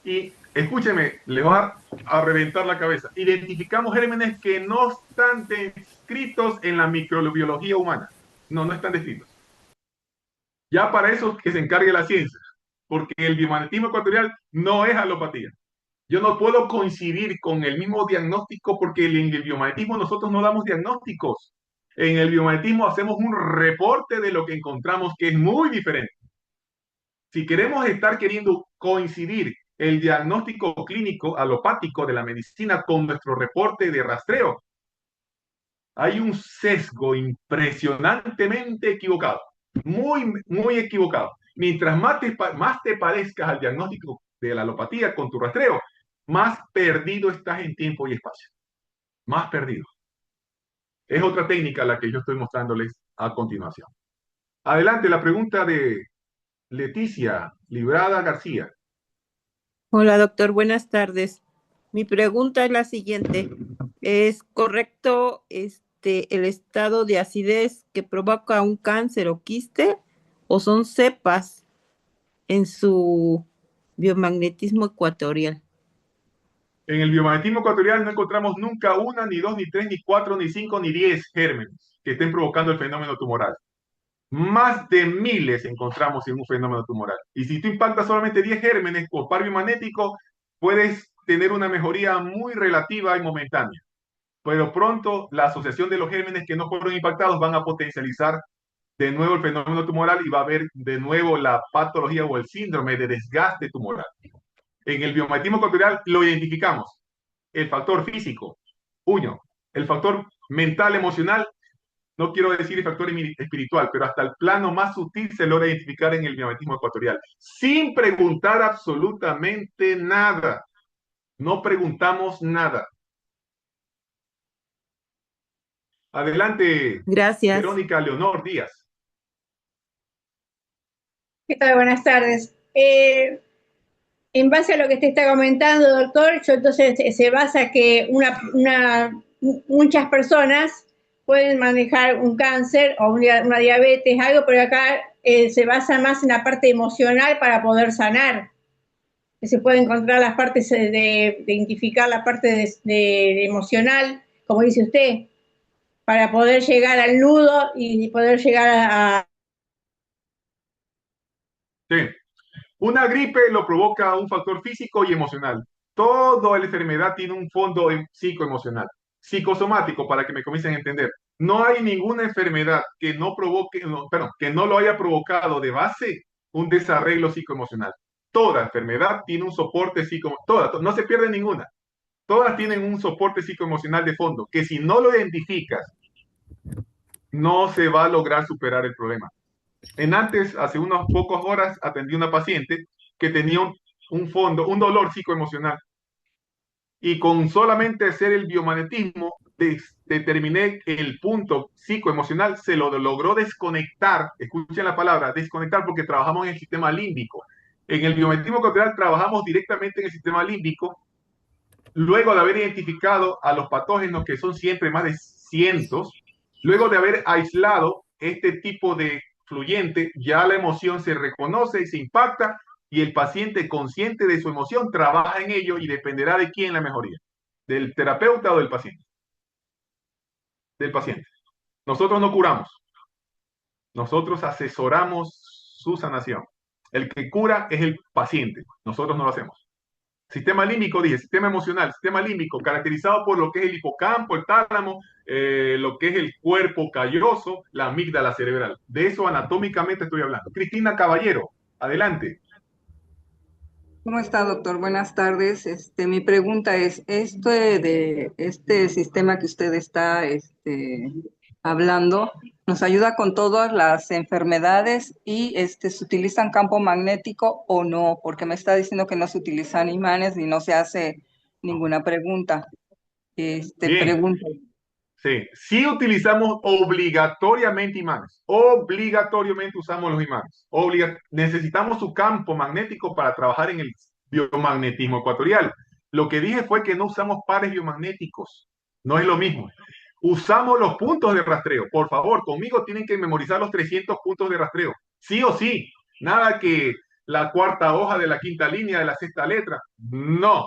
y, escúcheme, le va a reventar la cabeza. Identificamos gérmenes que no están descritos en la microbiología humana. No, no están descritos. Ya para eso que se encargue la ciencia, porque el biomagnetismo ecuatorial no es alopatía. Yo no puedo coincidir con el mismo diagnóstico porque en el biomagnetismo nosotros no damos diagnósticos. En el biomagnetismo hacemos un reporte de lo que encontramos que es muy diferente. Si queremos estar queriendo coincidir el diagnóstico clínico alopático de la medicina con nuestro reporte de rastreo, hay un sesgo impresionantemente equivocado, muy equivocado. Mientras más te parezcas al diagnóstico de la alopatía con tu rastreo, más perdido estás en tiempo y espacio. Más perdido. Es otra técnica la que yo estoy mostrándoles a continuación. Adelante, la pregunta de Leticia Librada García. Hola, doctor, buenas tardes. Mi pregunta es la siguiente. ¿Es correcto el estado de acidez que provoca un cáncer o quiste o son cepas en su biomagnetismo ecuatorial? En el biomagnetismo ecuatorial no encontramos nunca 1, ni 2, ni 3, ni 4, ni 5, ni 10 gérmenes que estén provocando el fenómeno tumoral. Más de miles encontramos en un fenómeno tumoral. Y si tú impactas solamente 10 gérmenes por par biomagnético, puedes tener una mejoría muy relativa y momentánea. Pero pronto la asociación de los gérmenes que no fueron impactados van a potencializar de nuevo el fenómeno tumoral y va a haber de nuevo la patología o el síndrome de desgaste tumoral. En el biomagnetismo ecuatorial lo identificamos. El factor físico, 1. El factor mental, emocional, no quiero decir el factor espiritual, pero hasta el plano más sutil se logra identificar en el biomagnetismo ecuatorial, sin preguntar absolutamente nada. No preguntamos nada. Adelante, Gracias. Verónica Leonor Díaz. ¿Qué tal? Buenas tardes. En base a lo que usted está comentando, doctor, yo entonces se basa que muchas personas pueden manejar un cáncer o una diabetes, algo, pero acá se basa más en la parte emocional para poder sanar. Que se puede encontrar las partes de identificar la parte de emocional, como dice usted, para poder llegar al nudo y poder llegar a... Sí. Una gripe lo provoca un factor físico y emocional. Toda la enfermedad tiene un fondo psicoemocional, psicosomático, para que me comiencen a entender. No hay ninguna enfermedad que no provoque, que no lo haya provocado de base un desarreglo psicoemocional. Toda enfermedad tiene un soporte psicoemocional, no se pierde ninguna. Todas tienen un soporte psicoemocional de fondo, que si no lo identificas, no se va a lograr superar el problema. Hace unas pocas horas, atendí a una paciente que tenía un dolor psicoemocional. Y con solamente hacer el biomagnetismo, determiné el punto psicoemocional, se lo logró desconectar. Escuchen la palabra, desconectar, porque trabajamos en el sistema límbico. En el biomagnetismo ecuatorial trabajamos directamente en el sistema límbico. Luego de haber identificado a los patógenos, que son siempre más de cientos, luego de haber aislado este tipo de fluyente, ya la emoción se reconoce, se impacta y el paciente consciente de su emoción trabaja en ello y dependerá de quién la mejoría, del terapeuta o del paciente. Del paciente. Nosotros no curamos, nosotros asesoramos su sanación. El que cura es el paciente, nosotros no lo hacemos. Sistema límbico, dije, sistema emocional, sistema límbico, caracterizado por lo que es el hipocampo, el tálamo, lo que es el cuerpo calloso, la amígdala cerebral. De eso anatómicamente estoy hablando. Cristina Caballero, adelante. ¿Cómo está, doctor? Buenas tardes. Mi pregunta es, de este sistema que usted está hablando, ¿nos ayuda con todas las enfermedades y ¿se utilizan campo magnético o no? Porque me está diciendo que no se utilizan imanes y no se hace ninguna pregunta. Bien. Pregunta. Sí, sí utilizamos obligatoriamente imanes. Obligatoriamente usamos los imanes. Necesitamos su campo magnético para trabajar en el biomagnetismo ecuatorial. Lo que dije fue que no usamos pares biomagnéticos. No es lo mismo. Usamos los puntos de rastreo. Por favor, conmigo tienen que memorizar los 300 puntos de rastreo. Sí o sí. Nada que la cuarta hoja de la quinta línea de la sexta letra. No.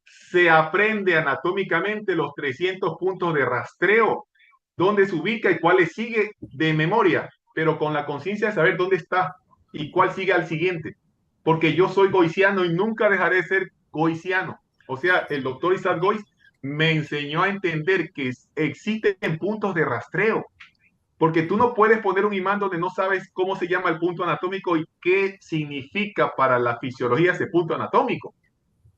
Se aprende anatómicamente los 300 puntos de rastreo, dónde se ubica y cuáles sigue de memoria, pero con la conciencia de saber dónde está y cuál sigue al siguiente. Porque yo soy goiciano y nunca dejaré de ser goiciano. O sea, el doctor Isaac Goiz me enseñó a entender que existen puntos de rastreo. Porque tú no puedes poner un imán donde no sabes cómo se llama el punto anatómico y qué significa para la fisiología ese punto anatómico.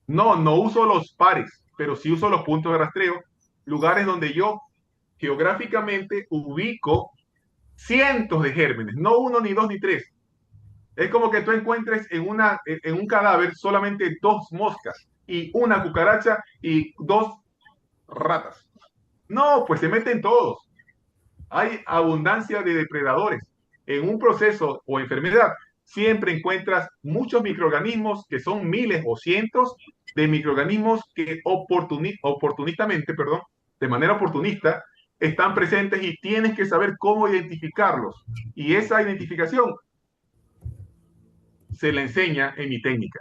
No, no uso los pares, pero sí uso los puntos de rastreo, lugares donde yo geográficamente ubico cientos de gérmenes, no uno, ni dos, ni tres. Es como que tú encuentres en un cadáver solamente 2 moscas y una cucaracha y 2 ratas. No, pues se meten todos. Hay abundancia de depredadores. En un proceso o enfermedad siempre encuentras muchos microorganismos que son miles o cientos de microorganismos que oportunistamente, de manera oportunista, están presentes y tienes que saber cómo identificarlos. Y esa identificación se la enseña en mi técnica.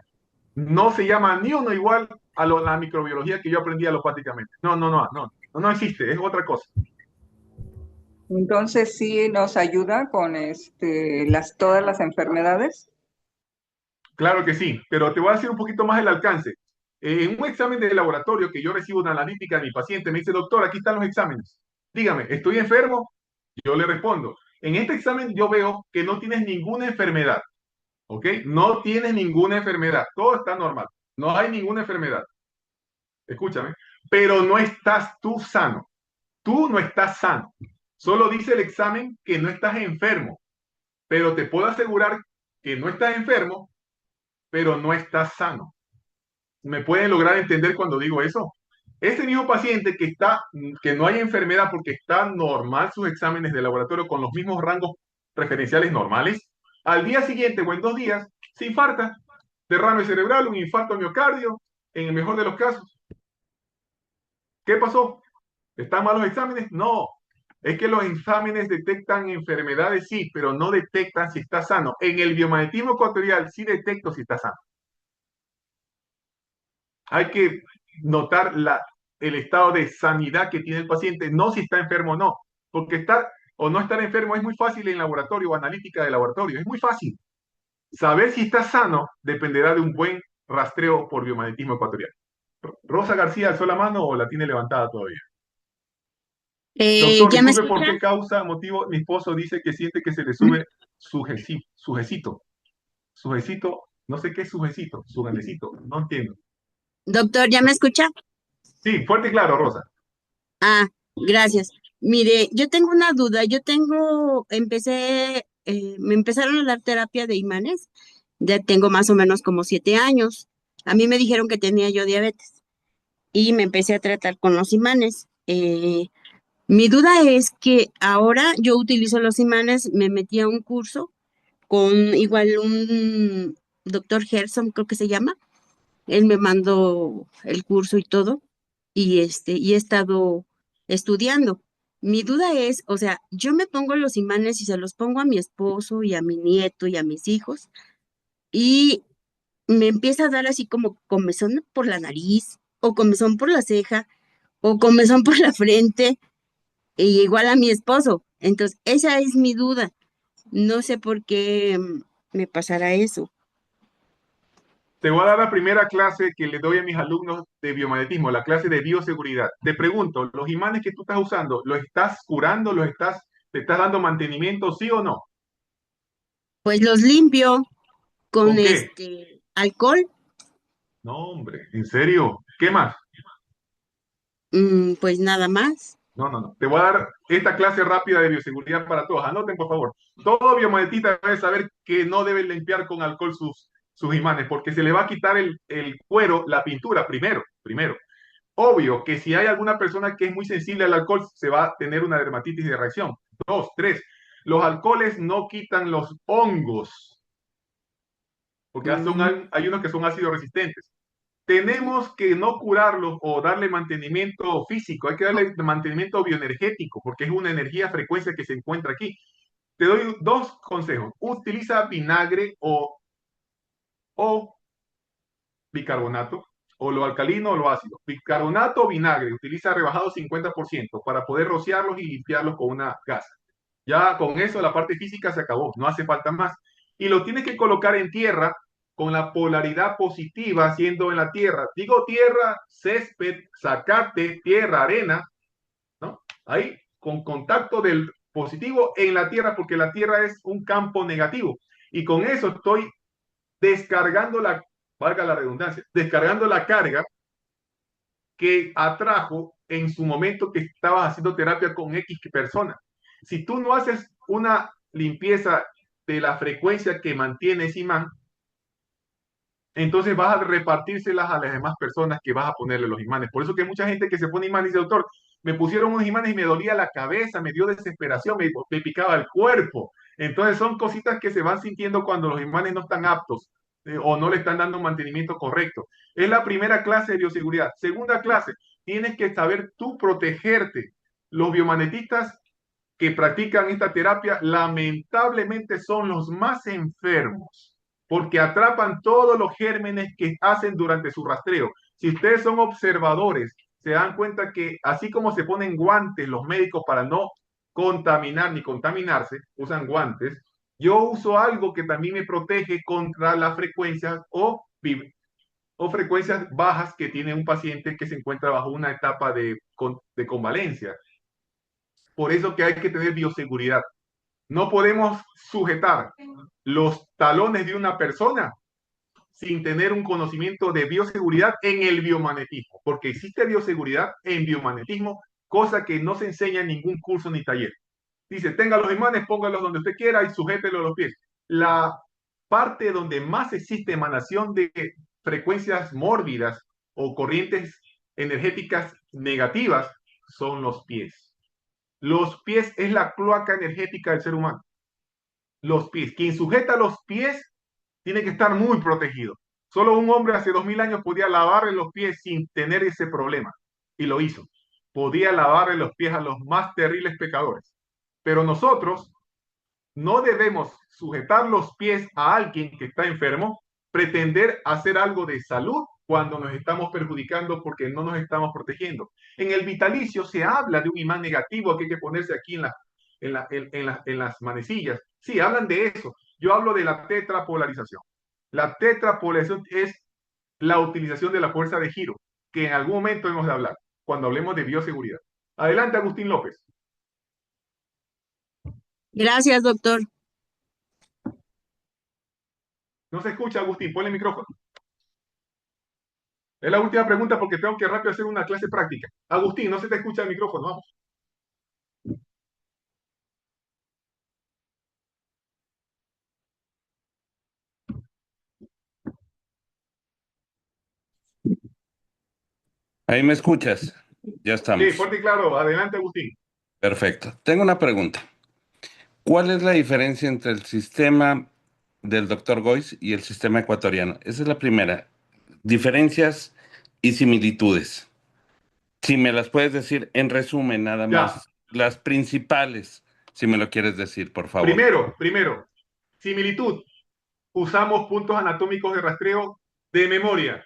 No se llama ni uno igual a la microbiología que yo aprendí alopáticamente. No existe, es otra cosa. Entonces, ¿sí nos ayuda con todas las enfermedades? Claro que sí, pero te voy a decir un poquito más el alcance. En un examen de laboratorio que yo recibo una analítica de mi paciente, me dice, doctor, aquí están los exámenes. Dígame, ¿estoy enfermo? Yo le respondo, en este examen yo veo que no tienes ninguna enfermedad, ¿ok? No tienes ninguna enfermedad, todo está normal, no hay ninguna enfermedad. Escúchame, pero no estás tú sano. Tú no estás sano. Solo dice el examen que no estás enfermo, pero te puedo asegurar que no estás enfermo, pero no estás sano. ¿Me pueden lograr entender cuando digo eso? Ese mismo paciente que no hay enfermedad porque está normal sus exámenes de laboratorio con los mismos rangos preferenciales normales, al día siguiente o en 2 días se infarta, derrame cerebral, un infarto miocardio, en el mejor de los casos. ¿Qué pasó? ¿Están mal los exámenes? No. Es que los exámenes detectan enfermedades, sí, pero no detectan si está sano. En el biomagnetismo ecuatorial sí detecto si está sano. Hay que notar el estado de sanidad que tiene el paciente, no si está enfermo o no, porque estar o no estar enfermo es muy fácil en laboratorio o analítica de laboratorio, es muy fácil. Saber si está sano dependerá de un buen rastreo por biomagnetismo ecuatorial. Rosa García, ¿alzó la mano o la tiene levantada todavía? Doctor, ¿Ya me disculpe, ¿por escucha? qué causa, motivo? Mi esposo dice que siente que se le sube sujecito, no sé qué es sujecito, no entiendo. Doctor, ¿ya me escucha? Sí, fuerte y claro, Rosa. Ah, gracias. Mire, yo tengo una duda. Me empezaron a dar terapia de imanes. Ya tengo más o menos como 7 años. A mí me dijeron que tenía yo diabetes y me empecé a tratar con los imanes. Mi duda es que ahora yo utilizo los imanes, me metí a un curso con igual un doctor Gerson, creo que se llama. Él me mandó el curso y todo, y he estado estudiando. Mi duda es, o sea, yo me pongo los imanes y se los pongo a mi esposo y a mi nieto y a mis hijos y me empieza a dar así como comezón por la nariz o comezón por la ceja o comezón por la frente, y igual a mi esposo. Entonces, esa es mi duda. No sé por qué me pasará eso. Te voy a dar la primera clase que le doy a mis alumnos de biomagnetismo, la clase de bioseguridad. Te pregunto, ¿los imanes que tú estás usando, los estás curando, te estás dando mantenimiento, sí o no? Pues los limpio con ¿Con qué? alcohol. No, hombre, ¿en serio? ¿Qué más? Pues nada más. No, no, no. Te voy a dar esta clase rápida de bioseguridad para todos. Anoten, por favor. Todo biomagnetista debe saber que no debe limpiar con alcohol sus imanes, porque se le va a quitar el cuero, la pintura, primero. Obvio que si hay alguna persona que es muy sensible al alcohol, se va a tener una dermatitis de reacción. Dos, tres. Los alcoholes no quitan los hongos, porque hay unos que son ácidos resistentes. Tenemos que no curarlos o darle mantenimiento físico, hay que darle mantenimiento bioenergético, porque es una energía frecuencia que se encuentra aquí. Te doy dos consejos. Utiliza vinagre o bicarbonato, o lo alcalino o lo ácido. Bicarbonato o vinagre, utiliza rebajado 50% para poder rociarlos y limpiarlos con una gasa. Ya con eso la parte física se acabó, no hace falta más. Y lo tienes que colocar en tierra con la polaridad positiva, siendo en la tierra. Digo tierra, césped, zacate, tierra, arena, ¿no? Ahí, con contacto del positivo en la tierra, porque la tierra es un campo negativo. Y con eso estoy descargando valga la redundancia, descargando la carga que atrajo en su momento que estabas haciendo terapia con X persona. Si tú no haces una limpieza de la frecuencia que mantiene ese imán, entonces vas a repartírselas a las demás personas que vas a ponerle los imanes. Por eso que mucha gente que se pone imanes dice, doctor, me pusieron unos imanes y me dolía la cabeza, me dio desesperación, me picaba el cuerpo. Entonces son cositas que se van sintiendo cuando los imanes no están aptos o no le están dando mantenimiento correcto. Es la primera clase de bioseguridad. Segunda clase, tienes que saber tú protegerte. Los biomagnetistas que practican esta terapia lamentablemente son los más enfermos porque atrapan todos los gérmenes que hacen durante su rastreo. Si ustedes son observadores, se dan cuenta que así como se ponen guantes los médicos para no contaminar ni contaminarse, usan guantes, yo uso algo que también me protege contra las frecuencias o frecuencias bajas que tiene un paciente que se encuentra bajo una etapa de convalencia. Por eso que hay que tener bioseguridad. No podemos sujetar los talones de una persona sin tener un conocimiento de bioseguridad en el biomagnetismo, porque existe bioseguridad en biomagnetismo, cosa que no se enseña en ningún curso ni taller. Dice, tenga los imanes, póngalos donde usted quiera y sujételos a los pies. La parte donde más existe emanación de frecuencias mórbidas o corrientes energéticas negativas son los pies. Los pies es la cloaca energética del ser humano. Los pies. Quien sujeta los pies tiene que estar muy protegido. Solo un hombre hace 2000 años podía lavarle los pies sin tener ese problema. Y lo hizo. Podía lavarle los pies a los más terribles pecadores. Pero nosotros no debemos sujetar los pies a alguien que está enfermo, pretender hacer algo de salud cuando nos estamos perjudicando porque no nos estamos protegiendo. En el vitalicio se habla de un imán negativo que hay que ponerse aquí en las manecillas. Sí, hablan de eso. Yo hablo de la tetrapolarización. La tetrapolarización es la utilización de la fuerza de giro, que en algún momento hemos de hablar, cuando hablemos de bioseguridad. Adelante, Agustín López. Gracias, doctor. No se escucha, Agustín, ponle el micrófono. Es la última pregunta porque tengo que rápido hacer una clase práctica. Agustín, no se te escucha el micrófono, vamos. Ahí me escuchas. Ya estamos. Sí, fuerte y claro. Adelante, Agustín. Perfecto. Tengo una pregunta. ¿Cuál es la diferencia entre el sistema del doctor Goiz y el sistema ecuatoriano? Esa es la primera. Diferencias y similitudes. Si me las puedes decir en resumen, nada más. las principales, si me lo quieres decir, por favor. Primero, similitud. Usamos puntos anatómicos de rastreo de memoria.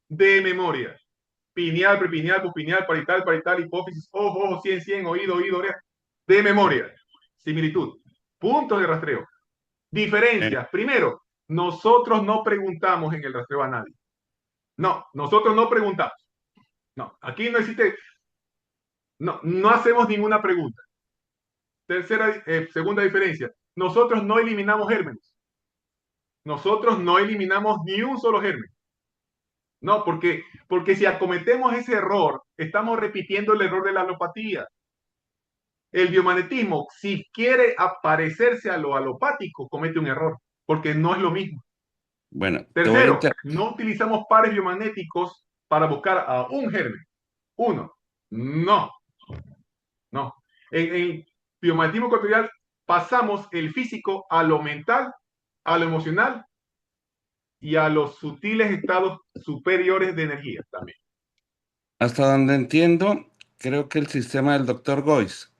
De memoria. Pineal, prepineal, pupineal, parietal, hipófisis, ojo, 100, oído, oreja. De memoria. Similitud. Puntos de rastreo. Diferencias. Primero, nosotros no preguntamos en el rastreo a nadie. No, nosotros no preguntamos. No, aquí no existe. No hacemos ninguna pregunta. Segunda diferencia. Nosotros no eliminamos gérmenes. Nosotros no eliminamos ni un solo germen. No, porque si acometemos ese error, estamos repitiendo el error de la alopatía. El biomagnetismo, si quiere parecerse a lo alopático, comete un error, porque no es lo mismo. Bueno, Tercero, no utilizamos pares biomagnéticos para buscar a un germen. Uno. No. En biomagnetismo ecuatorial pasamos el físico a lo mental, a lo emocional y a los sutiles estados superiores de energía también. Hasta donde entiendo, creo que el sistema del doctor Goiz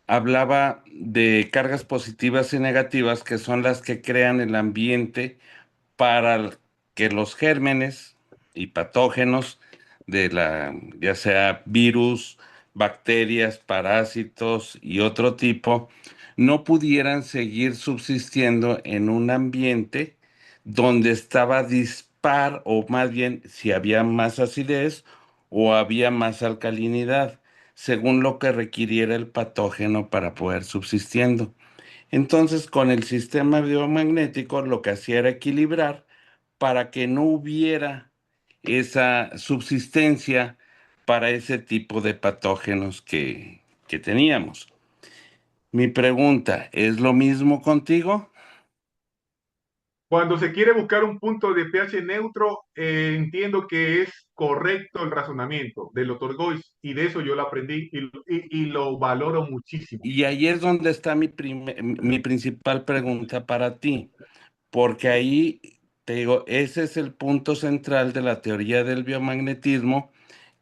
hablaba de cargas positivas y negativas, que son las que crean el ambiente para que los gérmenes y patógenos ya sea virus, bacterias, parásitos y otro tipo, no pudieran seguir subsistiendo en un ambiente donde estaba dispar, o más bien si había más acidez o había más alcalinidad, según lo que requiriera el patógeno para poder subsistiendo. Entonces, con el sistema biomagnético lo que hacía era equilibrar para que no hubiera esa subsistencia para ese tipo de patógenos que teníamos. Mi pregunta, ¿es lo mismo contigo? Cuando se quiere buscar un punto de pH neutro, entiendo que es correcto el razonamiento del doctor Goiz, y de eso yo lo aprendí y lo valoro muchísimo. Y ahí es donde está mi principal pregunta para ti, porque ahí te digo, ese es el punto central de la teoría del biomagnetismo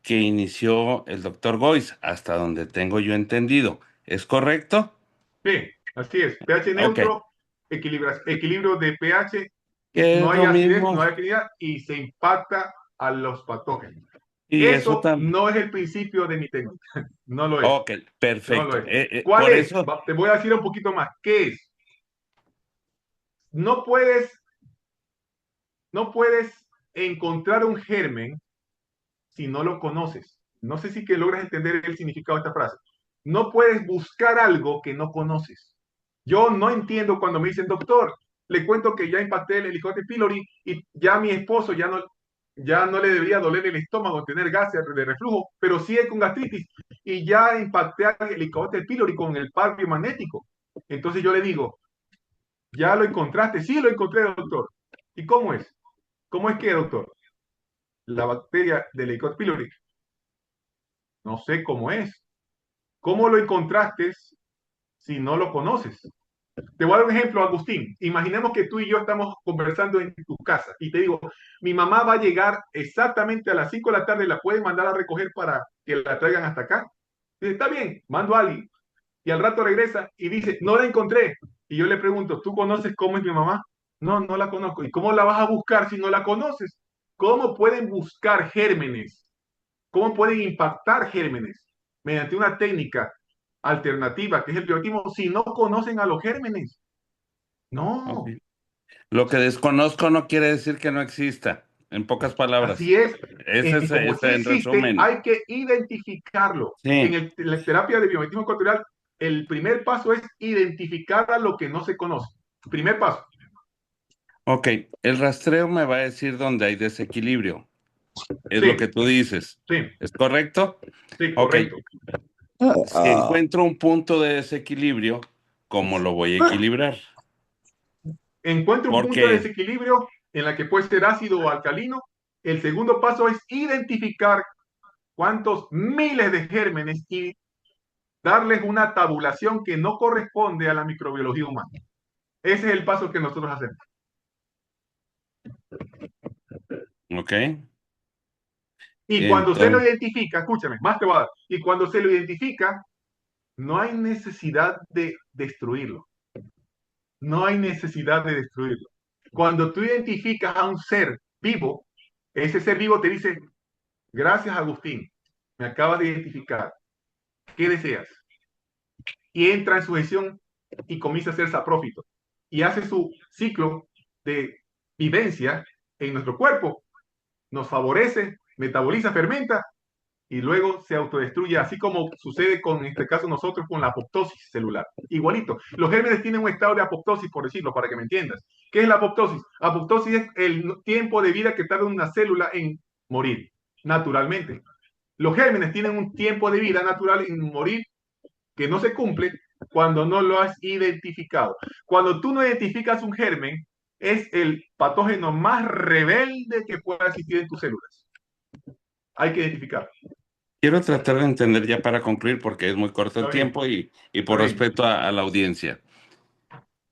que inició el doctor Goiz, hasta donde tengo yo entendido. ¿Es correcto? Sí, así es. pH neutro, equilibrio de pH, Que no es hay lo acidez, mismo. no hay alcalinidad y se impacta a los patógenos. Y eso Eso también. no es el principio de mi técnica. No lo es. Ok, perfecto. No lo es. ¿Cuál Por es? eso, Te voy a decir un poquito más. ¿Qué es? No puedes encontrar un germen si no lo conoces. No sé si que logras entender el significado de esta frase. No puedes buscar algo que no conoces. Yo no entiendo cuando me dicen, doctor, le cuento que ya impacté el Helicobacter pylori y ya mi esposo ya no le debería doler el estómago, tener gases de reflujo, pero sí es con gastritis y ya impacté al Helicobacter pylori con el par biomagnético. Entonces yo le digo, ¿ya lo encontraste? Sí, lo encontré, doctor. ¿Y cómo es? ¿Cómo es que, doctor? La bacteria del Helicobacter pylori. No sé cómo es. ¿Cómo lo encontraste si no lo conoces? Te voy a dar un ejemplo, Agustín. Imaginemos que tú y yo estamos conversando en tu casa y te digo, mi mamá va a llegar exactamente a las 5 de la tarde, ¿la puedes mandar a recoger para que la traigan hasta acá? Dice, está bien, mando a alguien. Y al rato regresa y dice, no la encontré. Y yo le pregunto, ¿tú conoces cómo es mi mamá? No, no la conozco. ¿Y cómo la vas a buscar si no la conoces? ¿Cómo pueden buscar gérmenes? ¿Cómo pueden impactar gérmenes? Mediante una técnica alternativa, que es el biotismo, si no conocen a los gérmenes. No. ok. Lo que desconozco no quiere decir que no exista, en pocas palabras. Así es. Ese es Como sí en existe, resumen. hay que identificarlo. Sí. En la terapia de biomagnetismo ecuatorial, el primer paso es identificar a lo que no se conoce. Primer paso. Ok, el rastreo me va a decir dónde hay desequilibrio. Es Sí. lo que tú dices. Sí. ¿Es correcto? Sí, Ok. correcto. Si encuentro un punto de desequilibrio, ¿cómo lo voy a equilibrar? Encuentro un punto de desequilibrio en la que puede ser ácido o alcalino. El segundo paso es identificar cuántos miles de gérmenes y darles una tabulación que no corresponde a la microbiología humana. Ese es el paso que nosotros hacemos. Ok. Y cuando se lo identifica, escúchame, más te voy a dar, y cuando se lo identifica, No hay necesidad de destruirlo. No hay necesidad de destruirlo. Cuando tú identificas a un ser vivo, ese ser vivo te dice, gracias Agustín, me acabas de identificar. ¿Qué deseas? Y entra en su gestión y comienza a ser saprófito. Y hace su ciclo de vivencia en nuestro cuerpo. Nos favorece, metaboliza, fermenta y luego se autodestruye, así como sucede con, en este caso nosotros, con la apoptosis celular. Igualito. Los gérmenes tienen un estado de apoptosis, por decirlo, para que me entiendas. ¿Qué es la apoptosis? Apoptosis es el tiempo de vida que tarda una célula en morir, naturalmente. Los gérmenes tienen un tiempo de vida natural en morir que no se cumple cuando no lo has identificado. Cuando tú no identificas un germen, es el patógeno más rebelde que pueda existir en tus células. Hay que identificarlo. Quiero tratar de entender ya para concluir, porque es muy corto el tiempo y por respeto a la audiencia.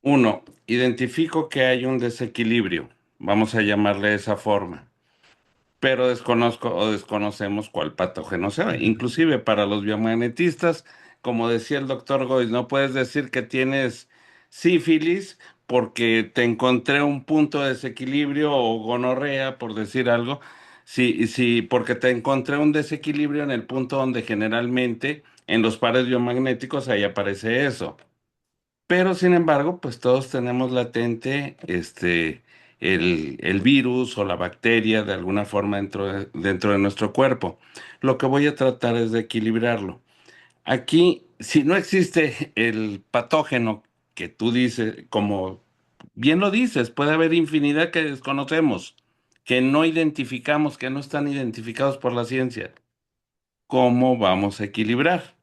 Uno, identifico que hay un desequilibrio, vamos a llamarle de esa forma, pero desconozco o desconocemos cuál patógeno sea. Inclusive para los biomagnetistas, como decía el doctor Gois, no puedes decir que tienes sífilis porque te encontré un punto de desequilibrio o gonorrea, por decir algo. Sí, porque te encontré un desequilibrio en el punto donde generalmente en los pares biomagnéticos ahí aparece eso. Pero sin embargo, pues todos tenemos latente el virus o la bacteria de alguna forma dentro de nuestro cuerpo. Lo que voy a tratar es de equilibrarlo. Aquí, si no existe el patógeno que tú dices, como bien lo dices, puede haber infinidad que desconocemos, que no identificamos, que no están identificados por la ciencia. ¿Cómo vamos a equilibrar?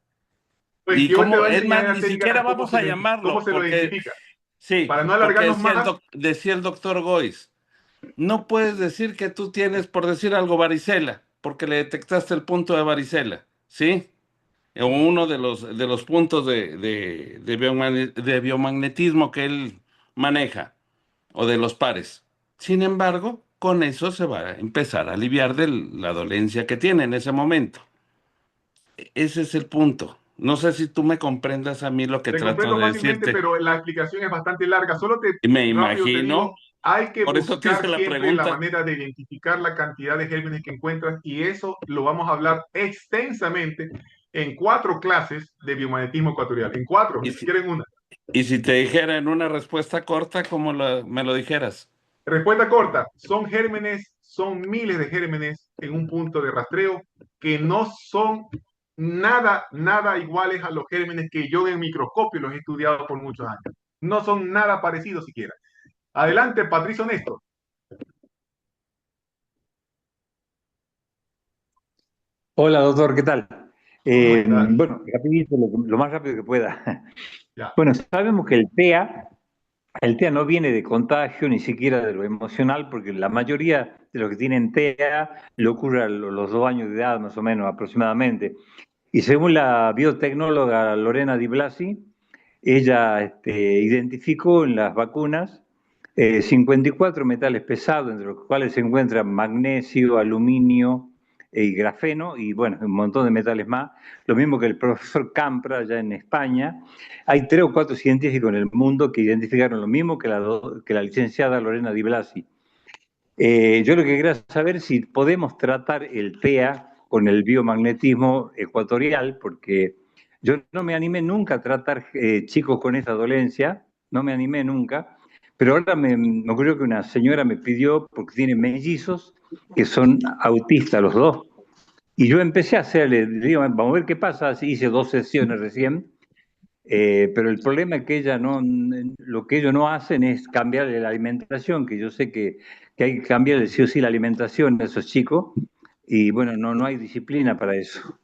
Pues Y yo te cómo, voy a es enseñar más, la ni técnica siquiera de cómo vamos a llamarlo, cómo se lo porque identifica. sí, Para no porque alargarnos más. decía el doctor Gois, no puedes decir que tú tienes, por decir algo, varicela, porque le detectaste el punto de varicela, ¿sí? O uno de los puntos de biomagnetismo que él maneja, o de los pares. Sin embargo, con eso se va a empezar a aliviar de la dolencia que tiene en ese momento. Ese es el punto. No sé si tú me comprendas a mí lo que Te trato comprendo de fácilmente, decirte. pero la explicación es bastante larga. Solo Me rápido te imagino, digo, hay que por eso te hice buscar la siempre la pregunta. manera de identificar la cantidad de gérmenes que encuentras y eso lo vamos a hablar extensamente en 4 clases de biomagnetismo ecuatorial. En 4, ni siquiera en una. Y si te dijera en una respuesta corta, ¿cómo me lo dijeras? Respuesta corta, son gérmenes, son miles de gérmenes en un punto de rastreo que no son nada iguales a los gérmenes que yo en microscopio los he estudiado por muchos años. No son nada parecidos siquiera. Adelante, Patricio Néstor. Hola, doctor, ¿qué tal? estás? Bueno, rapidito, lo más rápido que pueda. Ya. Bueno, sabemos que el TEA no viene de contagio ni siquiera de lo emocional, porque la mayoría de los que tienen TEA le ocurre a los 2 años de edad, más o menos, aproximadamente. Y según la biotecnóloga Lorena Di Blasi, ella identificó en las vacunas 54 metales pesados, entre los cuales se encuentran magnesio, aluminio y grafeno, y bueno, un montón de metales más. Lo mismo que el profesor Campra, allá en España. Hay 3 o 4 científicos en el mundo que identificaron lo mismo que la licenciada Lorena Di Blasi. Yo lo que quería saber si podemos tratar el TEA con el biomagnetismo ecuatorial, porque yo no me animé nunca a tratar chicos con esa dolencia, no me animé nunca, pero ahora me ocurrió que una señora me pidió, porque tiene mellizos, que son autistas los dos, y yo empecé a hacerle, digo, vamos a ver qué pasa, hice 2 sesiones recién, pero el problema es que lo que ellos no hacen es cambiarle la alimentación, que yo sé que hay que cambiarle sí o sí la alimentación a esos chicos, y bueno, no hay disciplina para eso.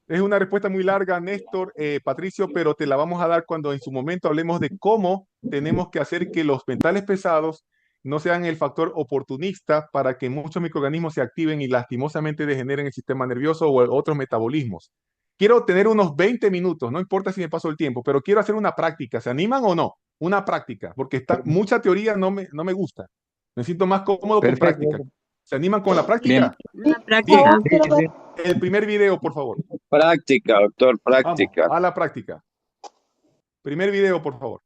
Es una respuesta muy larga, Néstor, Patricio, pero te la vamos a dar cuando en su momento hablemos de cómo tenemos que hacer que los metales pesados no sean el factor oportunista para que muchos microorganismos se activen y lastimosamente degeneren el sistema nervioso o otros metabolismos. Quiero tener unos 20 minutos, no importa si me paso el tiempo, pero quiero hacer una práctica. ¿Se animan o no? Una práctica, porque mucha teoría no me gusta. Me siento más cómodo con práctica. ¿Se animan con la práctica? La práctica. Bien. El primer video, por favor. Práctica, doctor, Vamos, práctica. a la práctica. Primer video, por favor.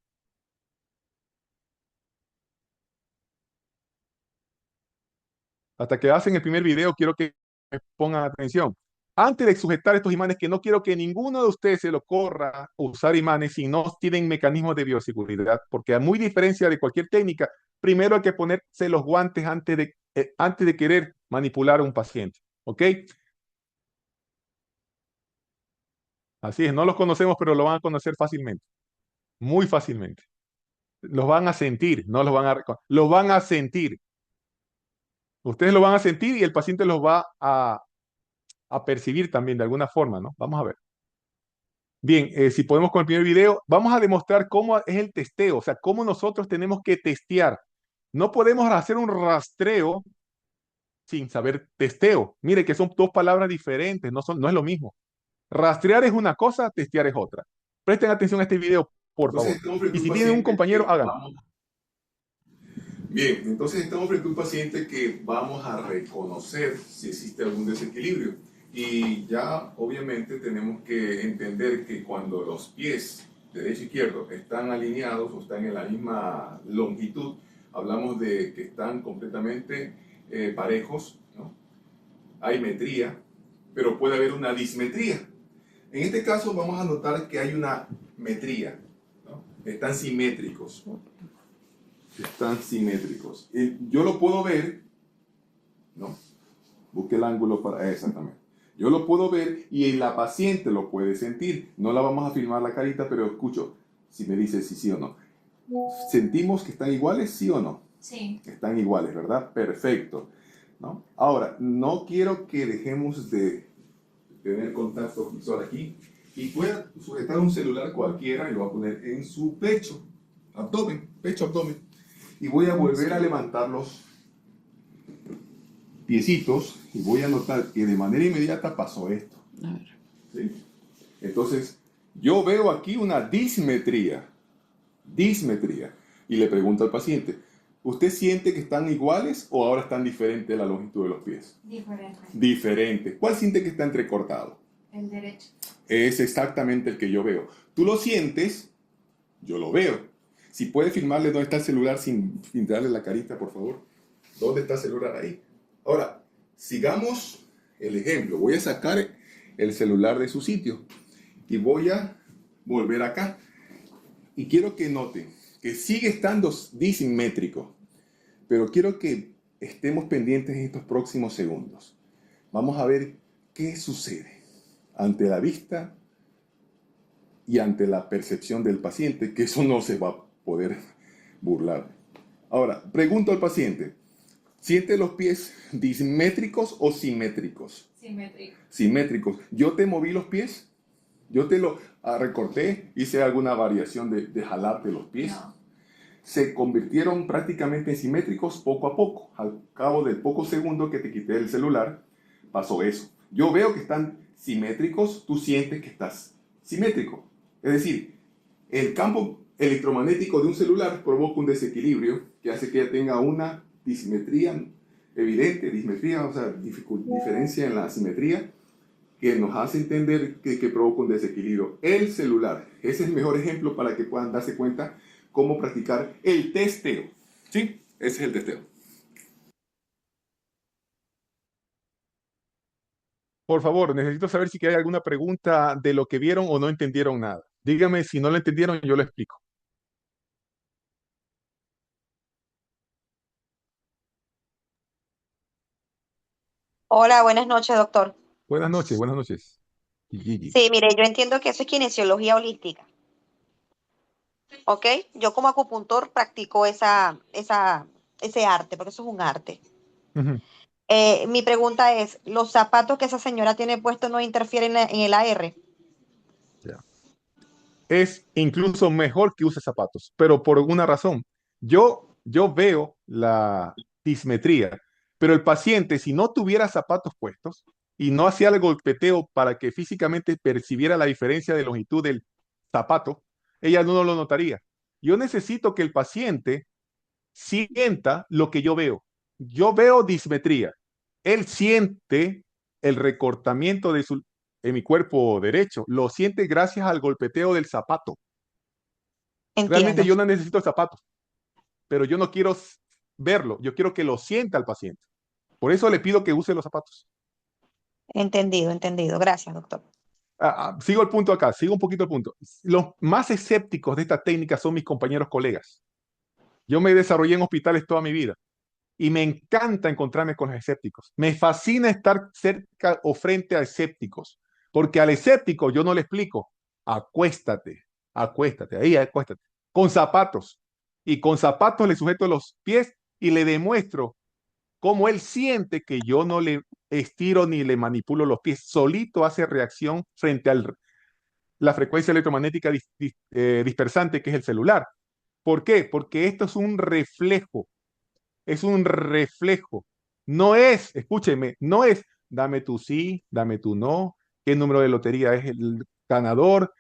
Hasta que hacen el primer video, quiero que me pongan atención. Antes de sujetar estos imanes, que no quiero que ninguno de ustedes se lo corra usar imanes si no tienen mecanismos de bioseguridad, porque a muy diferencia de cualquier técnica, primero hay que ponerse los guantes antes de querer manipular a un paciente. ¿Ok? Así es, no los conocemos, pero lo van a conocer fácilmente. Muy fácilmente. Los van a sentir, no los van a reconocer. Los van a sentir. Ustedes lo van a sentir y el paciente los va a percibir también de alguna forma, ¿no? Vamos a ver. Bien, si podemos con el primer video, vamos a demostrar cómo es el testeo, o sea, cómo nosotros tenemos que testear. No podemos hacer un rastreo sin saber testeo. Mire que son dos palabras diferentes, no es lo mismo. Rastrear es una cosa, testear es otra. Presten atención a este video, por favor. Y si tienen un compañero, háganlo. Bien, entonces estamos frente a un paciente que vamos a reconocer si existe algún desequilibrio. Y ya obviamente tenemos que entender que cuando los pies derecho e izquierdo están alineados o están en la misma longitud, hablamos de que están completamente parejos, ¿no? Hay metría, pero puede haber una dismetría. En este caso vamos a notar que hay una metría, ¿no? Están simétricos. Están simétricos. Yo lo puedo ver, ¿no? Busque el ángulo para exactamente. Yo lo puedo ver y la paciente lo puede sentir. No la vamos a filmar la carita, pero escucho si me dice si sí o no. ¿Sentimos que están iguales, sí o no? Sí. Están iguales, ¿verdad? Perfecto, ¿no? Ahora, no quiero que dejemos de tener contacto visual aquí y pueda sujetar un celular cualquiera y lo voy a poner en su pecho, abdomen, pecho, abdomen. Y voy a volver a levantar los piecitos y voy a notar que de manera inmediata pasó esto. ¿Sí? Entonces, yo veo aquí una dismetría. Dismetría. Y le pregunto al paciente, ¿usted siente que están iguales o ahora están diferentes la longitud de los pies? Diferente. Diferente. ¿Cuál siente que está entrecortado? El derecho. Es exactamente el que yo veo. Tú lo sientes, yo lo veo. Si puede filmarle dónde está el celular sin darle la carita, por favor. ¿Dónde está el celular ahí? Ahora, sigamos el ejemplo. Voy a sacar el celular de su sitio y voy a volver acá. Y quiero que noten que sigue estando disimétrico, pero quiero que estemos pendientes en estos próximos segundos. Vamos a ver qué sucede ante la vista y ante la percepción del paciente, que eso no se va a poder burlar. Ahora, pregunto al paciente, ¿siente los pies dismétricos o simétricos? Simétrico. Simétricos. ¿Yo te moví los pies? ¿Yo te lo recorté? ¿Hice alguna variación de jalarte los pies? No. Se convirtieron prácticamente en simétricos poco a poco. Al cabo del poco segundo que te quité el celular, pasó eso. Yo veo que están simétricos, tú sientes que estás simétrico. Es decir, el campo electromagnético de un celular provoca un desequilibrio que hace que tenga una dismetría evidente, o sea, diferencia en la simetría, que nos hace entender que provoca un desequilibrio. El celular, ese es el mejor ejemplo para que puedan darse cuenta cómo practicar el testeo. ¿Sí? Ese es el testeo. Por favor, necesito saber si hay alguna pregunta de lo que vieron o no entendieron nada. Dígame si no lo entendieron, yo lo explico. Hola, buenas noches, doctor. Buenas noches, buenas noches. Gigi. Sí, mire, yo entiendo que eso es kinesiología holística. ¿Ok? Yo como acupuntor practico ese arte, porque eso es un arte. Ujú. Mi pregunta es, ¿los zapatos que esa señora tiene puestos no interfieren en el AR? Ya. Es incluso mejor que use zapatos, pero por una razón. Yo veo la dismetría, pero el paciente, si no tuviera zapatos puestos y no hacía el golpeteo para que físicamente percibiera la diferencia de longitud del zapato, ella no lo notaría. Yo necesito que el paciente sienta lo que yo veo. Yo veo dismetría. Él siente el recortamiento de su en mi cuerpo derecho, lo siente gracias al golpeteo del zapato. Realmente Entiendo. yo no necesito el zapato, pero yo no quiero verlo, yo quiero que lo sienta el paciente. Por eso le pido que use los zapatos. Entendido, entendido. Gracias, doctor. Sigo el punto acá, sigo un poquito el punto. Los más escépticos de esta técnica son mis compañeros colegas. Yo me desarrollé en hospitales toda mi vida y me encanta encontrarme con los escépticos. Me fascina estar cerca o frente a escépticos, porque al escéptico yo no le explico, acuéstate, acuéstate, ahí acuéstate, con zapatos. Y con zapatos le sujeto los pies y le demuestro cómo él siente que yo no le estiro ni le manipulo los pies. Solito hace reacción frente a la frecuencia electromagnética dispersante que es el celular. ¿Por qué? Porque esto es un reflejo. Es un reflejo. No es, escúcheme, no es dame tu sí, dame tu no, qué número de lotería es el ganador,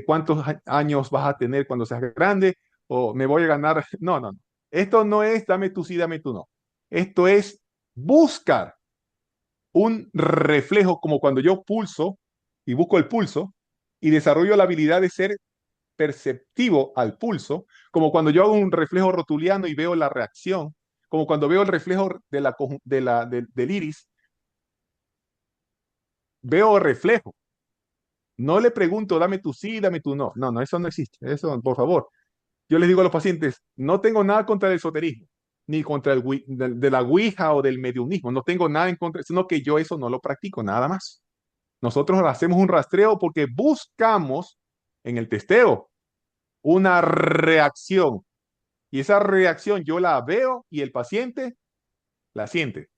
cuántos años vas a tener cuando seas grande, o me voy a ganar. No, no, no. Esto no es dame tu sí, dame tu no. Esto es buscar un reflejo, como cuando yo pulso y busco el pulso y desarrollo la habilidad de ser perceptivo al pulso, como cuando yo hago un reflejo rotuliano y veo la reacción, como cuando veo el reflejo del iris, veo reflejo. No le pregunto, dame tu sí, dame tu no. No, no, eso no existe. Eso, por favor. Yo les digo a los pacientes, no tengo nada contra el esoterismo, ni contra de la ouija o del mediumismo. No tengo nada en contra, sino que yo eso no lo practico, nada más. Nosotros hacemos un rastreo porque buscamos en el testeo una reacción. Y esa reacción yo la veo y el paciente la siente.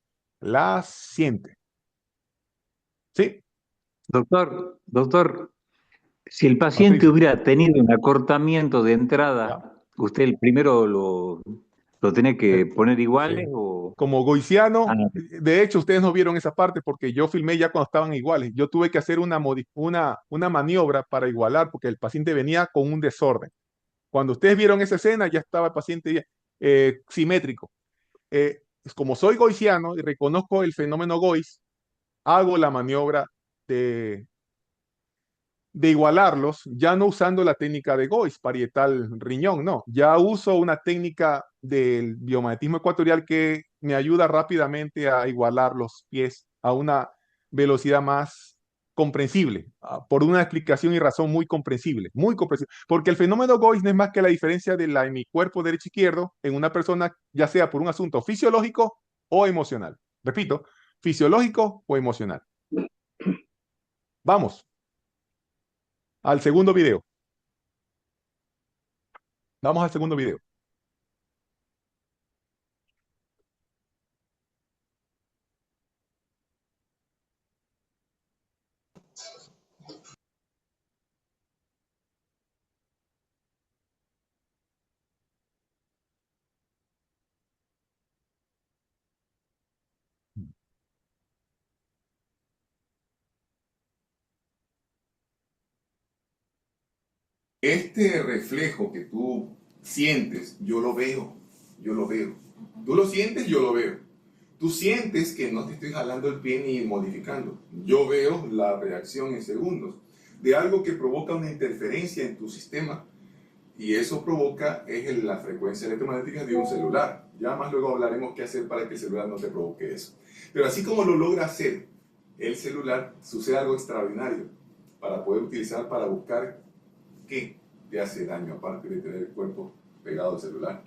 La siente. ¿Sí? Doctor, si el paciente hubiera tenido un acortamiento de entrada, ¿usted el primero lo tiene que poner iguales? Sí. O... Como goiciano, de hecho, ustedes no vieron esa parte porque yo filmé ya cuando estaban iguales. Yo tuve que hacer una maniobra para igualar porque el paciente venía con un desorden. Cuando ustedes vieron esa escena, ya estaba el paciente simétrico. Como soy goiciano y reconozco el fenómeno Goiz, hago la maniobra de igualarlos, ya no usando la técnica de Goiz, parietal riñón, no. Ya uso una técnica del biomagnetismo ecuatorial que me ayuda rápidamente a igualar los pies a una velocidad más comprensible, por una explicación y razón muy comprensible, porque el fenómeno Goiz no es más que la diferencia de la hemicuerpo derecho-izquierdo en una persona, ya sea por un asunto fisiológico o emocional. Repito, fisiológico o emocional. Vamos al segundo video. Vamos al segundo video. Este reflejo que tú sientes, yo lo veo. Tú lo sientes, yo lo veo. Tú sientes que no te estoy jalando el pie ni modificando. Yo veo la reacción en segundos de algo que provoca una interferencia en tu sistema y eso provoca la frecuencia electromagnética de un celular. Ya más luego hablaremos qué hacer para que el celular no te provoque eso. Pero así como lo logra hacer el celular, sucede algo extraordinario para poder utilizar para buscar qué te hace daño, aparte de tener el cuerpo pegado al celular.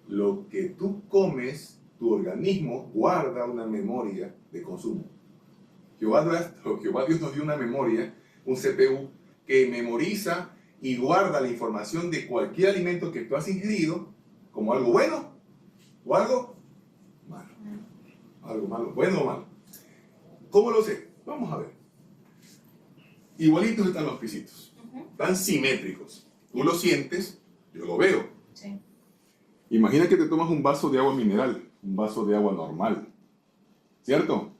Lo que tú comes, tu organismo guarda una memoria de consumo. Jehová Dios nos dio una memoria, un CPU, que memoriza y guarda la información de cualquier alimento que tú has ingerido como algo bueno o algo malo. Algo malo, bueno o malo. ¿Cómo lo sé? Vamos a ver. Igualitos están los pisitos. Están simétricos. Tú lo sientes, yo lo veo. Sí. Imagina que te tomas un vaso de agua mineral, un vaso de agua normal. ¿Cierto?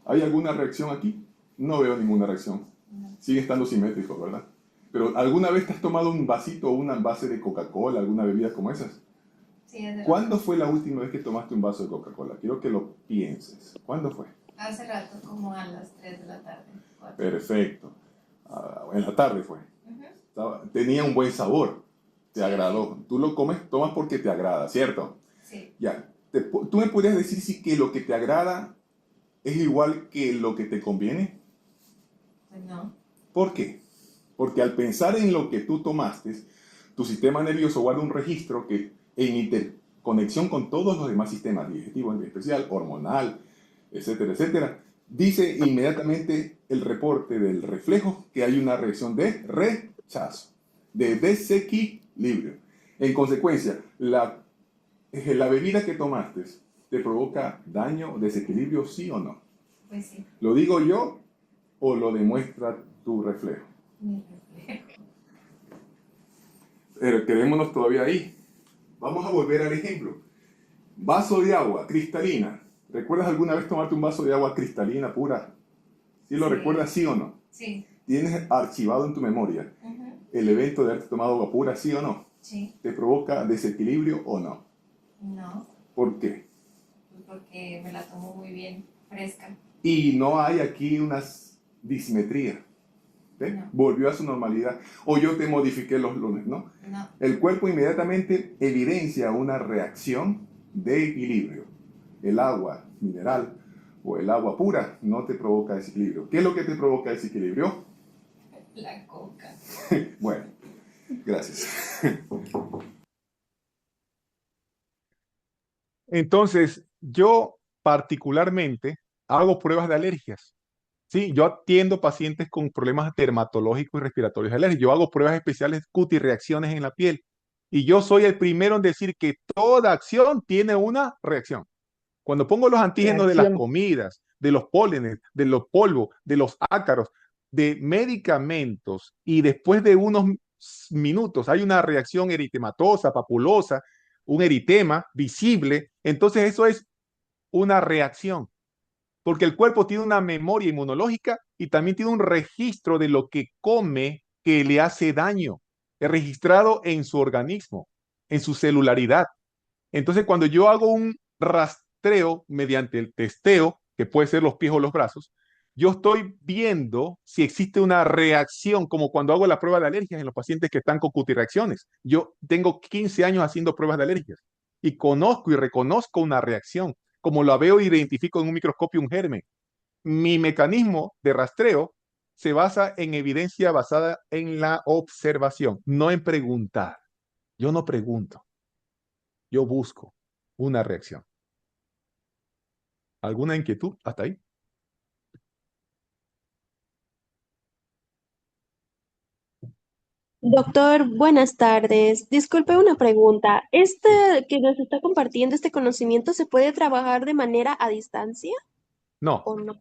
¿Hay alguna reacción aquí? No veo ninguna reacción. Sigue estando simétrico, ¿verdad? Pero ¿alguna vez te has tomado un vasito o una base de Coca-Cola, alguna bebida como esas? Sí, es de ¿Cuándo fue la última vez que tomaste un vaso de Coca-Cola? Quiero que lo pienses. ¿Cuándo fue? Hace rato, como a las 3 de la tarde. 4. Perfecto. En la tarde fue. Tenía un buen sabor. Te agradó. Tú lo tomas porque te agrada, ¿cierto? Sí. Ya. ¿Tú me podrías decir si que lo que te agrada es igual que lo que te conviene? Pues no. ¿Por qué? Porque al pensar en lo que tú tomaste, tu sistema nervioso guarda un registro que en interconexión con todos los demás sistemas, digestivo en especial, hormonal, etcétera, etcétera, dice inmediatamente el reporte del reflejo que hay una reacción de rechazo, de desequilibrio. En consecuencia, la bebida que tomaste te provoca daño, desequilibrio, ¿sí o no? Pues sí. ¿Lo digo yo o lo demuestra tu reflejo? Mi reflejo. Pero quedémonos todavía ahí. Vamos a volver al ejemplo. Vaso de agua cristalina. ¿Recuerdas alguna vez tomarte un vaso de agua cristalina pura? ¿Sí lo recuerdas, sí o no? Sí. ¿Tienes archivado en tu memoria el evento de haberte tomado agua pura, sí o no? Sí. ¿Te provoca desequilibrio o no? No. ¿Por qué? Pues porque me la tomo muy bien, fresca. Y no hay aquí una dismetría. ¿Ve? No. Volvió a su normalidad. O yo te modifiqué los lunes, ¿no? No. El cuerpo inmediatamente evidencia una reacción de equilibrio. El agua mineral o el agua pura no te provoca desequilibrio. ¿Qué es lo que te provoca desequilibrio? La coca. Bueno, gracias. Entonces, yo particularmente hago pruebas de alergias. Sí, yo atiendo pacientes con problemas dermatológicos y respiratorios de alergia. Yo hago pruebas especiales cutirreacciones en la piel. Y yo soy el primero en decir que toda acción tiene una reacción. Cuando pongo los antígenos de las comidas, de los pólenes, de los polvos, de los ácaros, de medicamentos, y después de unos minutos hay una reacción eritematosa, papulosa, un eritema visible, entonces eso es una reacción, porque el cuerpo tiene una memoria inmunológica y también tiene un registro de lo que come que le hace daño, registrado en su organismo, en su celularidad. Entonces, cuando yo hago un rastreo mediante el testeo, que puede ser los pies o los brazos, yo estoy viendo si existe una reacción, como cuando hago la prueba de alergias en los pacientes que están con cutirreacciones. Yo tengo 15 años haciendo pruebas de alergias y conozco y reconozco una reacción, como la veo e identifico en un microscopio un germen. Mi mecanismo de rastreo se basa en evidencia basada en la observación, no en preguntar. Yo no pregunto. Yo busco una reacción. ¿Alguna inquietud hasta ahí? Doctor, buenas tardes. Disculpe una pregunta. ¿Este que nos está compartiendo este conocimiento se puede trabajar de manera a distancia No, o no?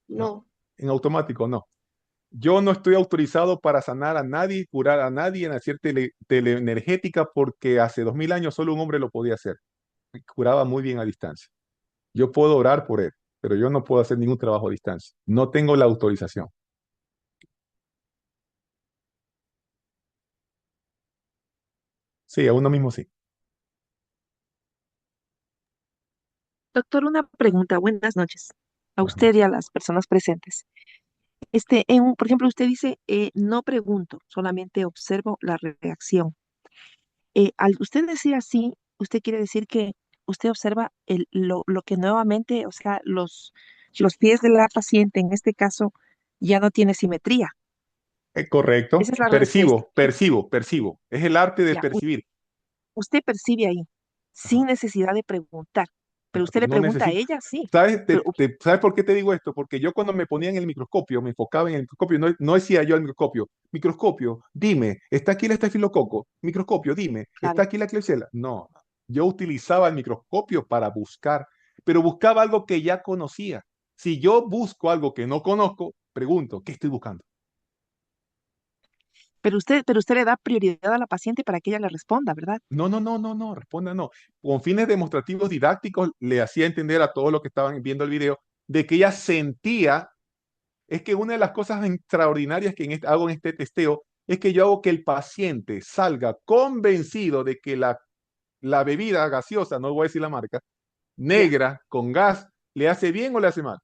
No. en automático no. Yo no estoy autorizado para sanar a nadie, curar a nadie, en hacer teleenergética, porque hace 2000 años solo un hombre lo podía hacer. Curaba muy bien a distancia. Yo puedo orar por él, pero yo no puedo hacer ningún trabajo a distancia. No tengo la autorización. Sí, a uno mismo sí. Doctor, una pregunta. Buenas noches a Buenas usted y noches. a las personas presentes. Por ejemplo, usted dice, no pregunto, solamente observo la reacción. Al usted decir así, usted quiere decir que usted observa lo que nuevamente, o sea, los pies de la paciente, en este caso, ya no tiene simetría. Correcto. Esa es la respuesta. Percibo. Es el arte de Ya, percibir. usted percibe ahí, sin necesidad de preguntar, pero usted le No pregunta a necesito. ella, sí. ¿Sabes, Pero, ¿sabes por qué te digo esto? Porque yo cuando me ponía en el microscopio, me enfocaba en el microscopio, no decía yo al microscopio, dime, ¿está aquí el estafilococo? Microscopio, dime, ¿está claro, aquí la Klebsiella? No, yo utilizaba el microscopio para buscar, pero buscaba algo que ya conocía. Si yo busco algo que no conozco, pregunto, ¿qué estoy buscando? pero usted le da prioridad a la paciente para que ella le responda, ¿verdad? No, responda no. Con fines demostrativos didácticos le hacía entender a todos los que estaban viendo el video de que ella sentía. Es que una de las cosas extraordinarias que hago en este testeo es que yo hago que el paciente salga convencido de que la bebida gaseosa, no voy a decir la marca, Ya. negra, con gas, le hace bien o le hace mal.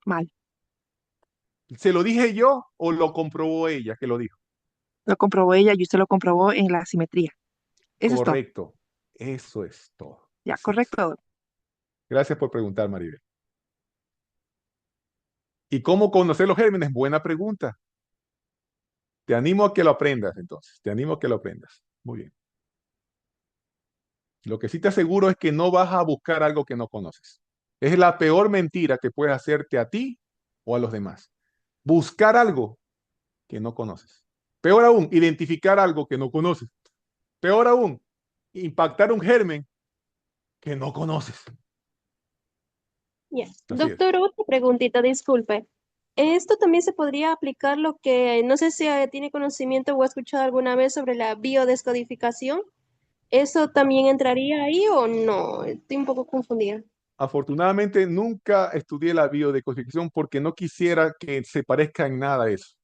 mal. ¿Se lo dije yo o lo comprobó ella que lo dijo? Lo comprobó ella y usted lo comprobó en la simetría. Eso es todo. Correcto. Eso es todo. Ya, Así es. correcto. Gracias por preguntar, Maribel. ¿Y cómo conocer los gérmenes? Buena pregunta. Te animo a que lo aprendas, entonces. Te animo a que lo aprendas. Muy bien. Lo que sí te aseguro es que no vas a buscar algo que no conoces. Es la peor mentira que puedes hacerte a ti o a los demás. Buscar algo que no conoces. Peor aún, identificar algo que no conoces. Peor aún, impactar un germen que no conoces. Ya. Así es. Doctor, otra preguntita, disculpe. Esto también se podría aplicar lo que, no sé si tiene conocimiento o ha escuchado alguna vez sobre la biodescodificación. ¿Eso también entraría ahí o no? Estoy un poco confundida. Afortunadamente nunca estudié la biodecodificación porque no quisiera que se parezca en nada a eso.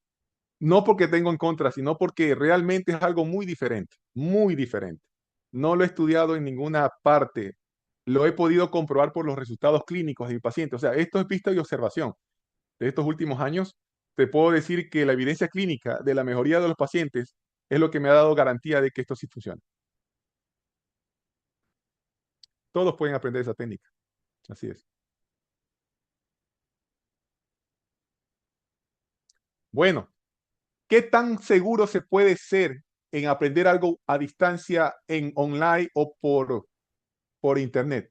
No porque tengo en contra, sino porque realmente es algo muy diferente, muy diferente. No lo he estudiado en ninguna parte. Lo he podido comprobar por los resultados clínicos de mi paciente. O sea, esto es vista y observación. De estos últimos años, te puedo decir que la evidencia clínica de la mejoría de los pacientes es lo que me ha dado garantía de que esto sí funciona. Todos pueden aprender esa técnica. Así es. Bueno, ¿qué tan seguro se puede ser en aprender algo a distancia en online o por internet?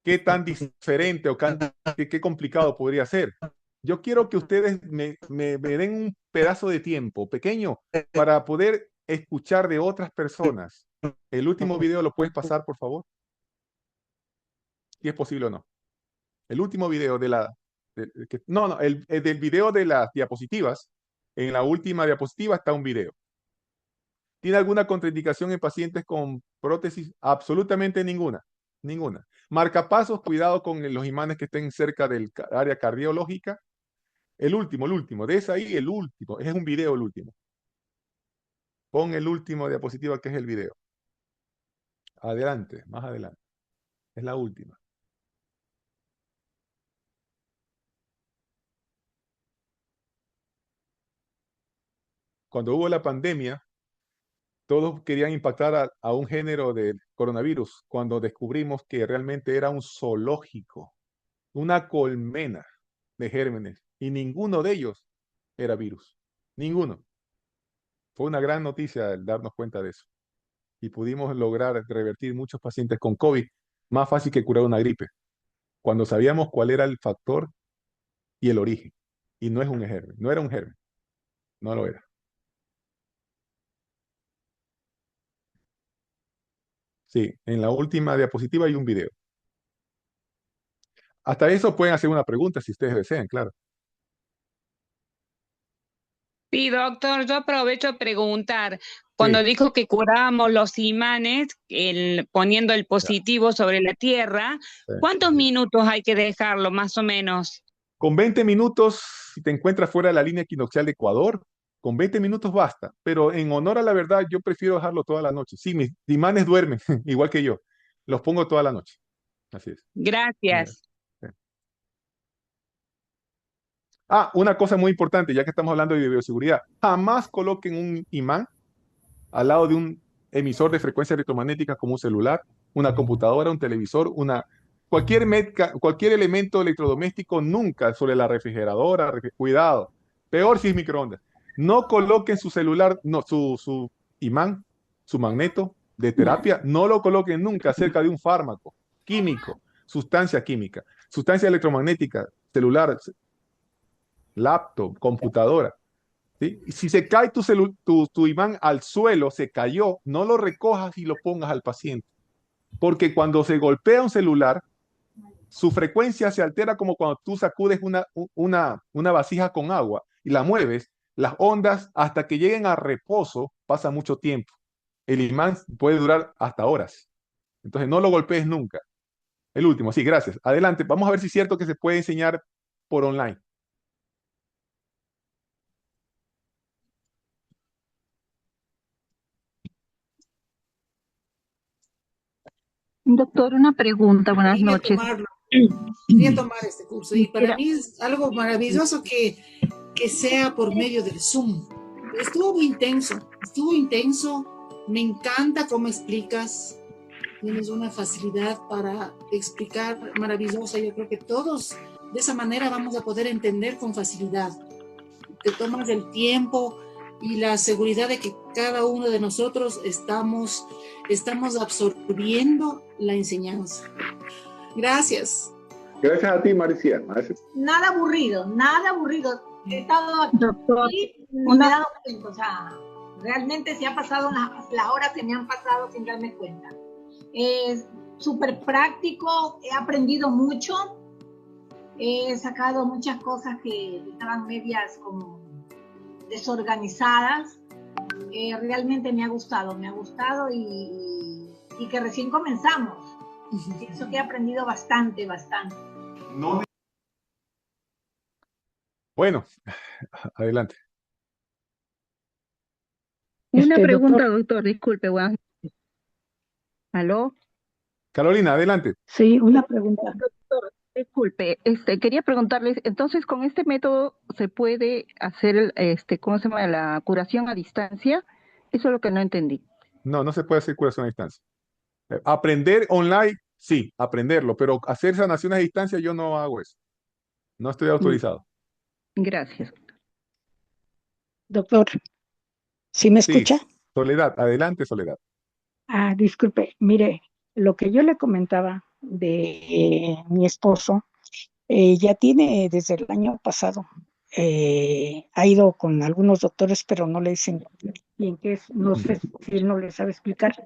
¿Qué tan diferente o qué complicado podría ser? Yo quiero que ustedes me den un pedazo de tiempo pequeño para poder escuchar de otras personas. El último video lo puedes pasar, por favor, si es posible o no. El último video el del video de las diapositivas. En la última diapositiva está un video. ¿Tiene alguna contraindicación en pacientes con prótesis? Absolutamente ninguna. Ninguna. Marcapasos, cuidado con los imanes que estén cerca del área cardiológica. El último. De ese ahí, el último. Es un video el último. Pon el último diapositiva que es el video. Adelante, más adelante. Es la última. Cuando hubo la pandemia, todos querían impactar a un género de coronavirus cuando descubrimos que realmente era un zoológico, una colmena de gérmenes y ninguno de ellos era virus. Ninguno. Fue una gran noticia el darnos cuenta de eso. Y pudimos lograr revertir muchos pacientes con COVID más fácil que curar una gripe, cuando sabíamos cuál era el factor y el origen. Y no es un germen, no era un germen, no lo era. Sí, en la última diapositiva hay un video. Hasta eso pueden hacer una pregunta si ustedes desean, claro. Sí, doctor, yo aprovecho a preguntar. Cuando Sí, dijo que curábamos los imanes poniendo el ya, positivo sobre la Tierra, sí. ¿cuántos minutos hay que dejarlo, más o menos? Con 20 minutos, si te encuentras fuera de la línea equinoccial de Ecuador, con 20 minutos basta. Pero en honor a la verdad, yo prefiero dejarlo toda la noche. Sí, mis imanes duermen, igual que yo. Los pongo toda la noche. Así es. Gracias. Sí. Una cosa muy importante, ya que estamos hablando de bioseguridad. Jamás coloquen un imán al lado de un emisor de frecuencia electromagnética como un celular, una computadora, un televisor, cualquier elemento electrodoméstico, nunca sobre la refrigeradora. Cuidado. Peor si es microondas. No coloquen su celular, no, su imán, su magneto de terapia, no lo coloquen nunca cerca de un fármaco químico, sustancia química, sustancia electromagnética, celular, laptop, computadora. ¿Sí? Y si se cae tu imán al suelo, se cayó, no lo recojas y lo pongas al paciente. Porque cuando se golpea un celular, su frecuencia se altera como cuando tú sacudes una vasija con agua y la mueves, las ondas hasta que lleguen a reposo pasa mucho tiempo. El imán puede durar hasta horas. Entonces no lo golpees nunca. El último, sí, gracias. Adelante, vamos a ver si es cierto que se puede enseñar por online. Doctor, una pregunta, buenas noches. quería tomar este curso y para Mira, mí es algo maravilloso que sea por medio del Zoom. Estuvo intenso, me encanta cómo explicas, tienes una facilidad para explicar maravillosa, yo creo que todos de esa manera vamos a poder entender con facilidad. Te tomas el tiempo y la seguridad de que cada uno de nosotros estamos absorbiendo la enseñanza. Gracias. Gracias a ti, Maricia. nada aburrido, nada aburrido. He estado aquí Doctor, y me he dado cuenta, o sea, realmente se ha pasado las horas que me han pasado sin darme cuenta. Es súper práctico, he aprendido mucho, he sacado muchas cosas que estaban medias como desorganizadas. Realmente me ha gustado y que recién comenzamos. Pienso que he aprendido bastante. Bueno, adelante. Una pregunta, doctor, doctor, disculpe, bueno. ¿Aló? Carolina, adelante. sí, una pregunta. Doctor, disculpe, quería preguntarles, entonces con este método se puede hacer ¿cómo se llama? La curación a distancia. Eso es lo que no entendí. No se puede hacer curación a distancia. Aprender online, sí, aprenderlo, pero hacer sanaciones a distancia yo no hago eso. No estoy autorizado. Gracias. Doctor, ¿sí me Sí, escucha? Soledad, adelante, Soledad. Disculpe, mire, lo que yo le comentaba de mi esposo, ya tiene desde el año pasado, ha ido con algunos doctores, pero no le dicen bien qué es, no sé si él no le sabe explicar,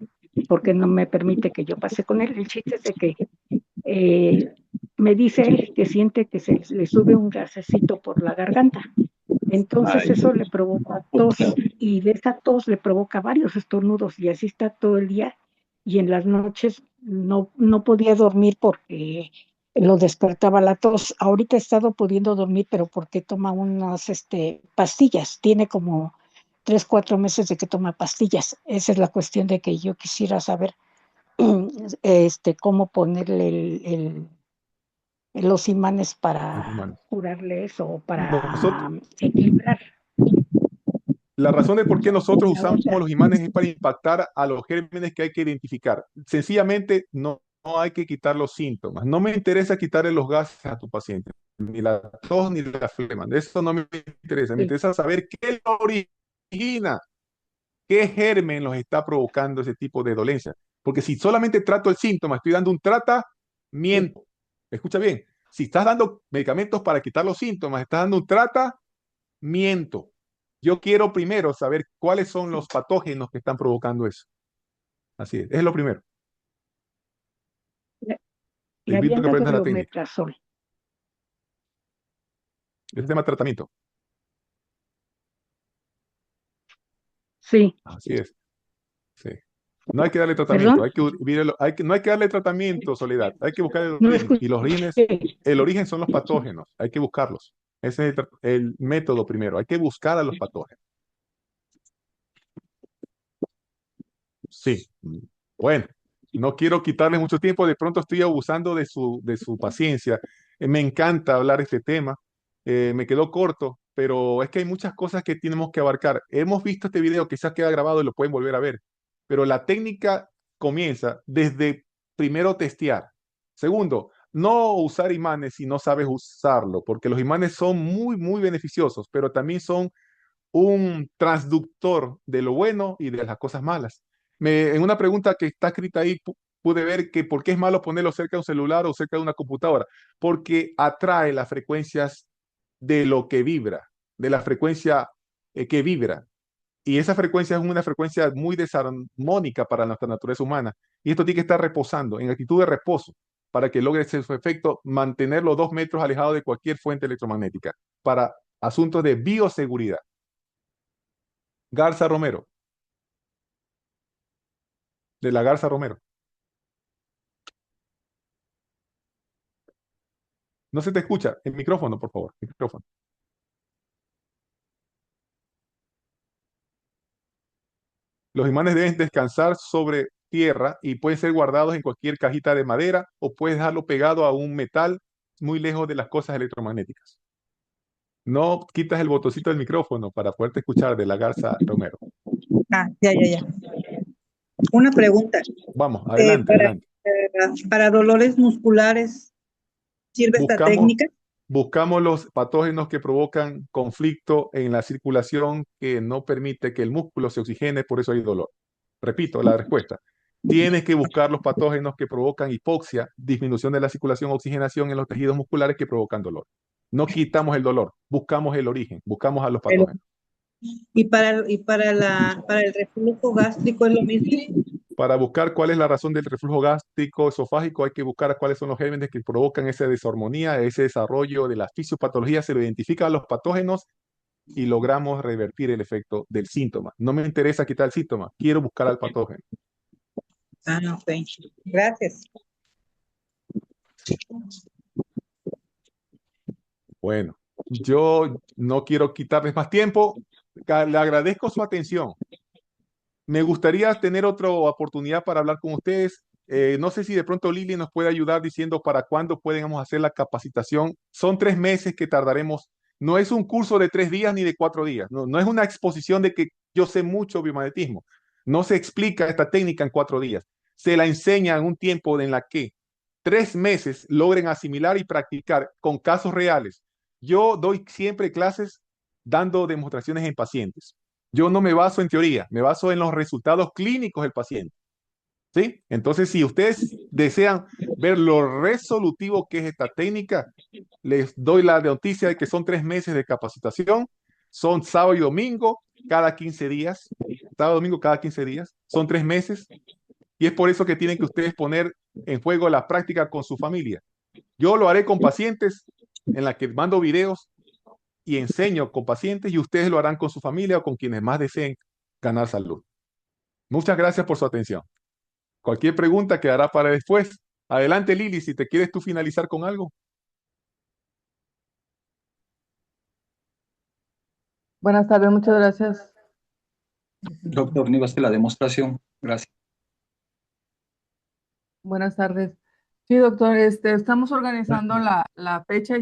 porque no me permite que yo pase con él. El chiste es de que me dice él que siente que se le sube un gasecito por la garganta. Entonces eso le provoca tos y de esa tos le provoca varios estornudos y así está todo el día y en las noches no podía dormir porque lo despertaba la tos. Ahorita he estado pudiendo dormir, pero porque toma unas pastillas. Tiene como 3, 4 meses de que toma pastillas. Esa es la cuestión de que yo quisiera saber cómo ponerle los imanes para curarle eso o para equilibrar. La razón de por qué nosotros La usamos otra. los imanes es para impactar a los gérmenes que hay que identificar. Sencillamente no hay que quitar los síntomas. No me interesa quitarle los gases a tu paciente, ni la tos ni la flema. De eso no me interesa. Me interesa saber qué lo origina, qué germen los está provocando ese tipo de dolencia. Porque si solamente trato el síntoma, estoy dando un tratamiento. Escucha bien, si estás dando medicamentos para quitar los síntomas, estás dando un tratamiento. Yo quiero primero saber cuáles son los patógenos que están provocando eso. Así es lo primero. Te Le invito a habían que dado aprendas el la técnica. omeprazol. Ese tema de tratamiento. Sí. Así es. Sí. No hay que darle ¿Perdón? tratamiento, no hay que darle tratamiento, Soledad. Hay que buscar el No origen. Y los escuché. el origen son los patógenos. Hay que buscarlos. Ese es el método primero. Hay que buscar a los patógenos. Sí. Bueno, no quiero quitarles mucho tiempo. De pronto estoy abusando de su paciencia. Me encanta hablar este tema. Me quedó corto, pero es que hay muchas cosas que tenemos que abarcar. Hemos visto este video, quizás queda grabado y lo pueden volver a ver, pero la técnica comienza desde primero testear. Segundo, no usar imanes si no sabes usarlo, porque los imanes son muy, muy beneficiosos, pero también son un transductor de lo bueno y de las cosas malas. En una pregunta que está escrita ahí, pude ver que por qué es malo ponerlo cerca de un celular o cerca de una computadora, porque atrae las frecuencias de lo que vibra, de la frecuencia que vibra. Y esa frecuencia es una frecuencia muy desarmónica para nuestra naturaleza humana. Y esto tiene que estar reposando, en actitud de reposo, para que logre su efecto, mantenerlo 2 metros alejado de cualquier fuente electromagnética, para asuntos de bioseguridad. Garza Romero. De la Garza Romero. No se te escucha. El micrófono, por favor. Micrófono. Los imanes deben descansar sobre tierra y pueden ser guardados en cualquier cajita de madera o puedes dejarlo pegado a un metal muy lejos de las cosas electromagnéticas. No quitas el botoncito del micrófono para poderte escuchar, de la Garza Romero. Ya. Una pregunta. Vamos, adelante, adelante. Para dolores musculares, ¿sirve esta técnica? Buscamos los patógenos que provocan conflicto en la circulación que no permite que el músculo se oxigene, por eso hay dolor. Repito la respuesta. Tienes que buscar los patógenos que provocan hipoxia, disminución de la circulación, oxigenación en los tejidos musculares que provocan dolor. No quitamos el dolor, buscamos el origen, buscamos a los patógenos. ¿Y para el reflujo gástrico es lo mismo? Para buscar cuál es la razón del reflujo gástrico esofágico, hay que buscar cuáles son los gérmenes que provocan esa desarmonía, ese desarrollo de la fisiopatología. Se lo identifican los patógenos y logramos revertir el efecto del síntoma. No me interesa quitar el síntoma, quiero buscar al patógeno. Ok. Gracias. Bueno, yo no quiero quitarles más tiempo. Le agradezco su atención. Me gustaría tener otra oportunidad para hablar con ustedes. No sé si de pronto Lili nos puede ayudar diciendo para cuándo podemos hacer la capacitación. Son 3 meses que tardaremos. No es un curso de 3 días ni de 4 días. No es una exposición de que yo sé mucho biomagnetismo. No se explica esta técnica en 4 días. Se la enseña en un tiempo en la que 3 meses logren asimilar y practicar con casos reales. Yo doy siempre clases dando demostraciones en pacientes. Yo no me baso en teoría, me baso en los resultados clínicos del paciente. ¿Sí? Entonces, si ustedes desean ver lo resolutivo que es esta técnica, les doy la noticia de que son 3 meses de capacitación, son sábado y domingo cada 15 días, sábado y domingo cada 15 días, son 3 meses, y es por eso que tienen que ustedes poner en juego la práctica con su familia. Yo lo haré con pacientes en la que mando videos y enseño con pacientes y ustedes lo harán con su familia o con quienes más deseen ganar salud. Muchas gracias por su atención. Cualquier pregunta quedará para después. Adelante, Lili, si te quieres tú finalizar con algo. Buenas tardes, muchas gracias. Doctor, no iba a hacer la demostración. Gracias. Buenas tardes. Sí, doctor, estamos organizando la fecha,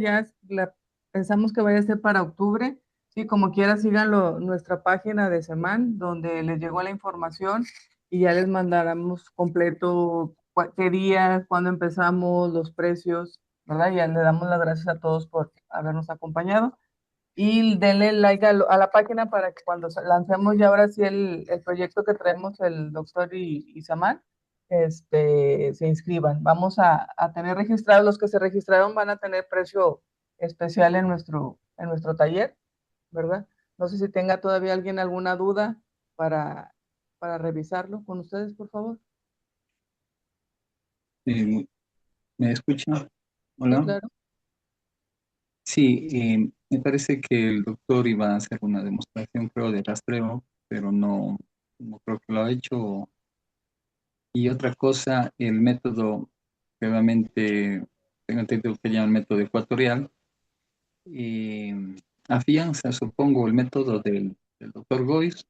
pensamos que vaya a ser para octubre. Sí, como quiera, síganlo nuestra página de Seman, donde les llegó la información y ya les mandaremos completo qué día, cuándo empezamos, los precios, ¿verdad? Ya le damos las gracias a todos por habernos acompañado. Y denle like a la página para que cuando lancemos ya ahora sí el proyecto que traemos el doctor y Saman, se inscriban. Vamos a tener registrados, los que se registraron van a tener precio especial en nuestro taller, ¿verdad? No sé si tenga todavía alguien alguna duda para revisarlo con ustedes, por favor. ¿Me escucha? Hola. Sí, claro. Sí, me parece que el doctor iba a hacer una demostración, creo, de rastreo, pero no creo que lo ha hecho. Y otra cosa, el método, que obviamente tengo entendido que llama el método ecuatorial, afianza, supongo, el método del doctor Gois.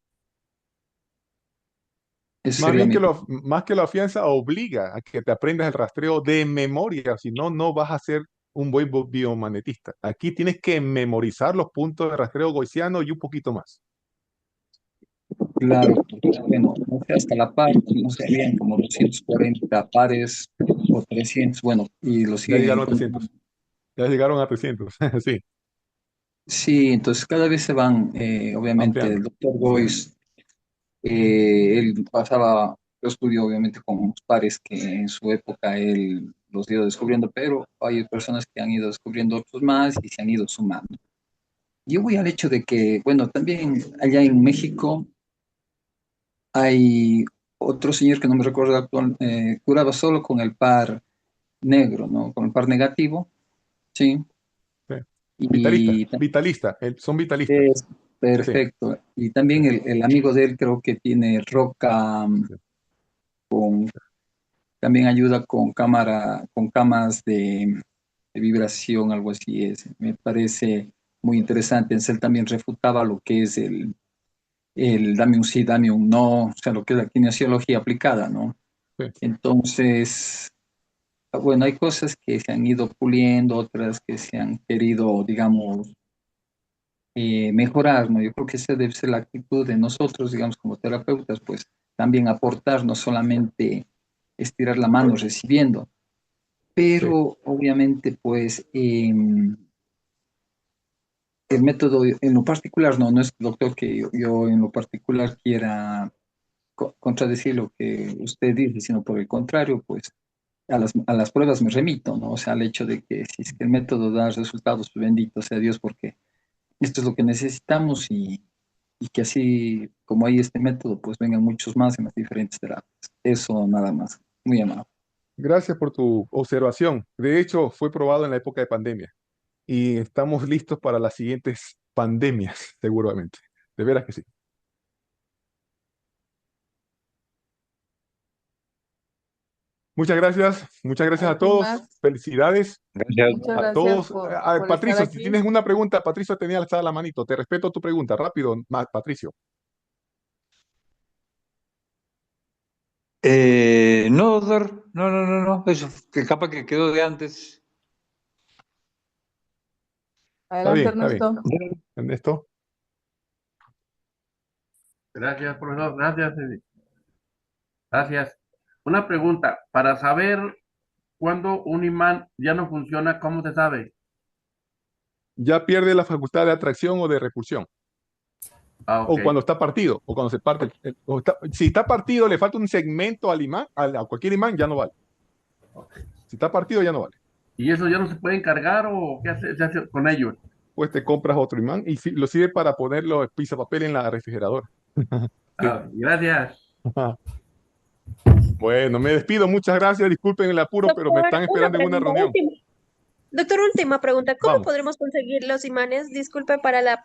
Más que la afianza, obliga a que te aprendas el rastreo de memoria, si no, no vas a ser un buen biomagnetista. Aquí tienes que memorizar los puntos de rastreo gaussiano y un poquito más. Claro, bueno, no sé, hasta la par, no sé, habían como 240 pares o 300, bueno, y los ya llegaron a 300. Ya llegaron a 300, sí. Sí, entonces cada vez se van, obviamente, ampliando. El doctor Gois, él pasaba, yo estudio obviamente con unos pares que en su época él los dio descubriendo, pero hay personas que han ido descubriendo otros más y se han ido sumando. Yo voy al hecho de que, bueno, también allá en México hay otro señor que no me recuerdo, curaba solo con el par negro, ¿no? Con el par negativo, sí. Vitalista, son vitalistas. Perfecto. Sí. Y también el amigo de él creo que tiene roca, también ayuda con camas de vibración, algo así es. Me parece muy interesante. Él también refutaba lo que es el dame un sí, dame un no, o sea, lo que es la kinesiología aplicada, ¿no? Sí. Entonces, bueno, hay cosas que se han ido puliendo, otras que se han querido, digamos, mejorar, ¿no? Yo creo que esa debe ser la actitud de nosotros, digamos, como terapeutas, pues también aportar, no solamente estirar la mano recibiendo, pero obviamente, pues, el método en lo particular, no es, doctor, que yo en lo particular quiera contradecir lo que usted dice, sino por el contrario, pues a las pruebas me remito, ¿no? O sea, al hecho de que si es que el método da resultados, pues bendito sea Dios, porque esto es lo que necesitamos y que así como hay este método, pues vengan muchos más en las diferentes terapias. Eso nada más. Muy amable. Gracias por tu observación. De hecho, fue probado en la época de pandemia y estamos listos para las siguientes pandemias, seguramente. De veras que sí. Muchas gracias a todos. más. Felicidades Muchas a gracias todos. por Patricio, estar si aquí. tienes una pregunta, Patricio tenía alzada la manito. Te respeto tu pregunta. Rápido, Patricio. No, doctor, no, eso que capaz que quedó de antes. Adelante, Está bien. Ernesto. Ernesto. Gracias, profesor. Gracias. Gracias. Una pregunta. Para saber cuándo un imán ya no funciona, ¿cómo se sabe? Ya pierde la facultad de atracción o de repulsión. Ah, O ok. cuando está partido, o cuando se parte. Si está partido, le falta un segmento al imán, a cualquier imán, ya no vale. Si está partido, ya no vale. ¿Y eso ya no se puede encargar o qué se hace con ellos? Pues te compras otro imán y lo sirve para ponerlo papel en la refrigeradora. Ah, gracias. Bueno, me despido. Muchas gracias. Disculpen el apuro, pero me están Doctor, una esperando en una pregunta reunión. última. Doctor, última pregunta. ¿Cómo Vamos. podremos conseguir los imanes? Disculpe para la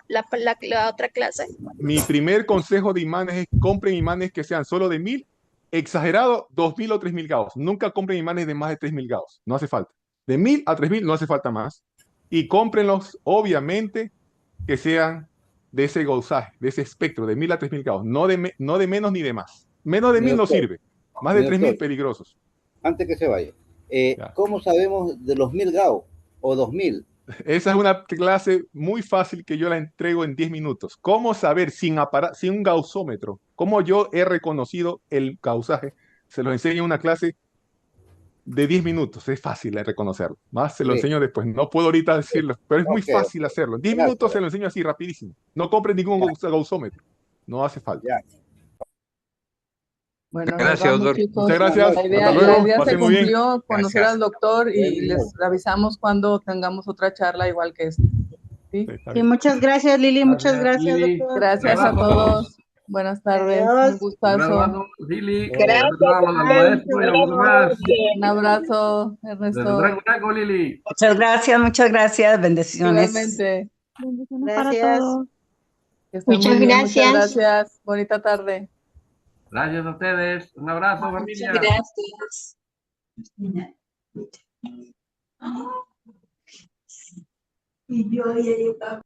otra clase. Mi primer consejo de imanes es compren imanes que sean solo de 1000, exagerado 2000 o 3000 Gauss. Nunca compren imanes de más de 3000 Gauss. No hace falta. De 1000 a 3000 no hace falta más. Y cómprenlos, obviamente, que sean de ese gaussage, de ese espectro, de 1000 a 3000 Gauss. No de menos ni de más. Menos de Mi 1000 no doctor, sirve. Más de mi 3000 doctor, peligrosos. antes que se vaya, ¿cómo sabemos de los 1000 Gauss o 2000? Esa es una clase muy fácil que yo la entrego en 10 minutos. ¿Cómo saber sin un gaussómetro? ¿Cómo yo he reconocido el gausaje? Se los enseño en una clase de 10 minutos. Es fácil de reconocerlo. Más se lo Sí. enseño después. No puedo ahorita decirlo, pero es muy Ok, fácil hacerlo. En 10 gracias. minutos se lo enseño así rapidísimo. No compren ningún gaussómetro. No hace falta. Bueno, nos Gracias, vamos, doctor. chicos. Muchas gracias. La idea, Hasta luego. la idea se Pasen muy bien. cumplió, conocer Gracias. al doctor y les avisamos cuando tengamos otra charla igual que esta. ¿Sí? Sí, muchas gracias, Lili. Muchas Gracias, gracias, Lili. doctor. Gracias a todos. Buenas tardes. Adiós. Un gustazo. Graduado, Lili. Gracias, Graduado al maestro y a los demás. Un abrazo, Desde Ernesto. Drago, Lili. Muchas gracias. Bendiciones. Igualmente. Bendiciones para todos. Que estén Muchas muy bien. gracias. Muchas gracias. Bonita tarde. Gracias a ustedes. Un abrazo, familia. Gracias. Y yo estaba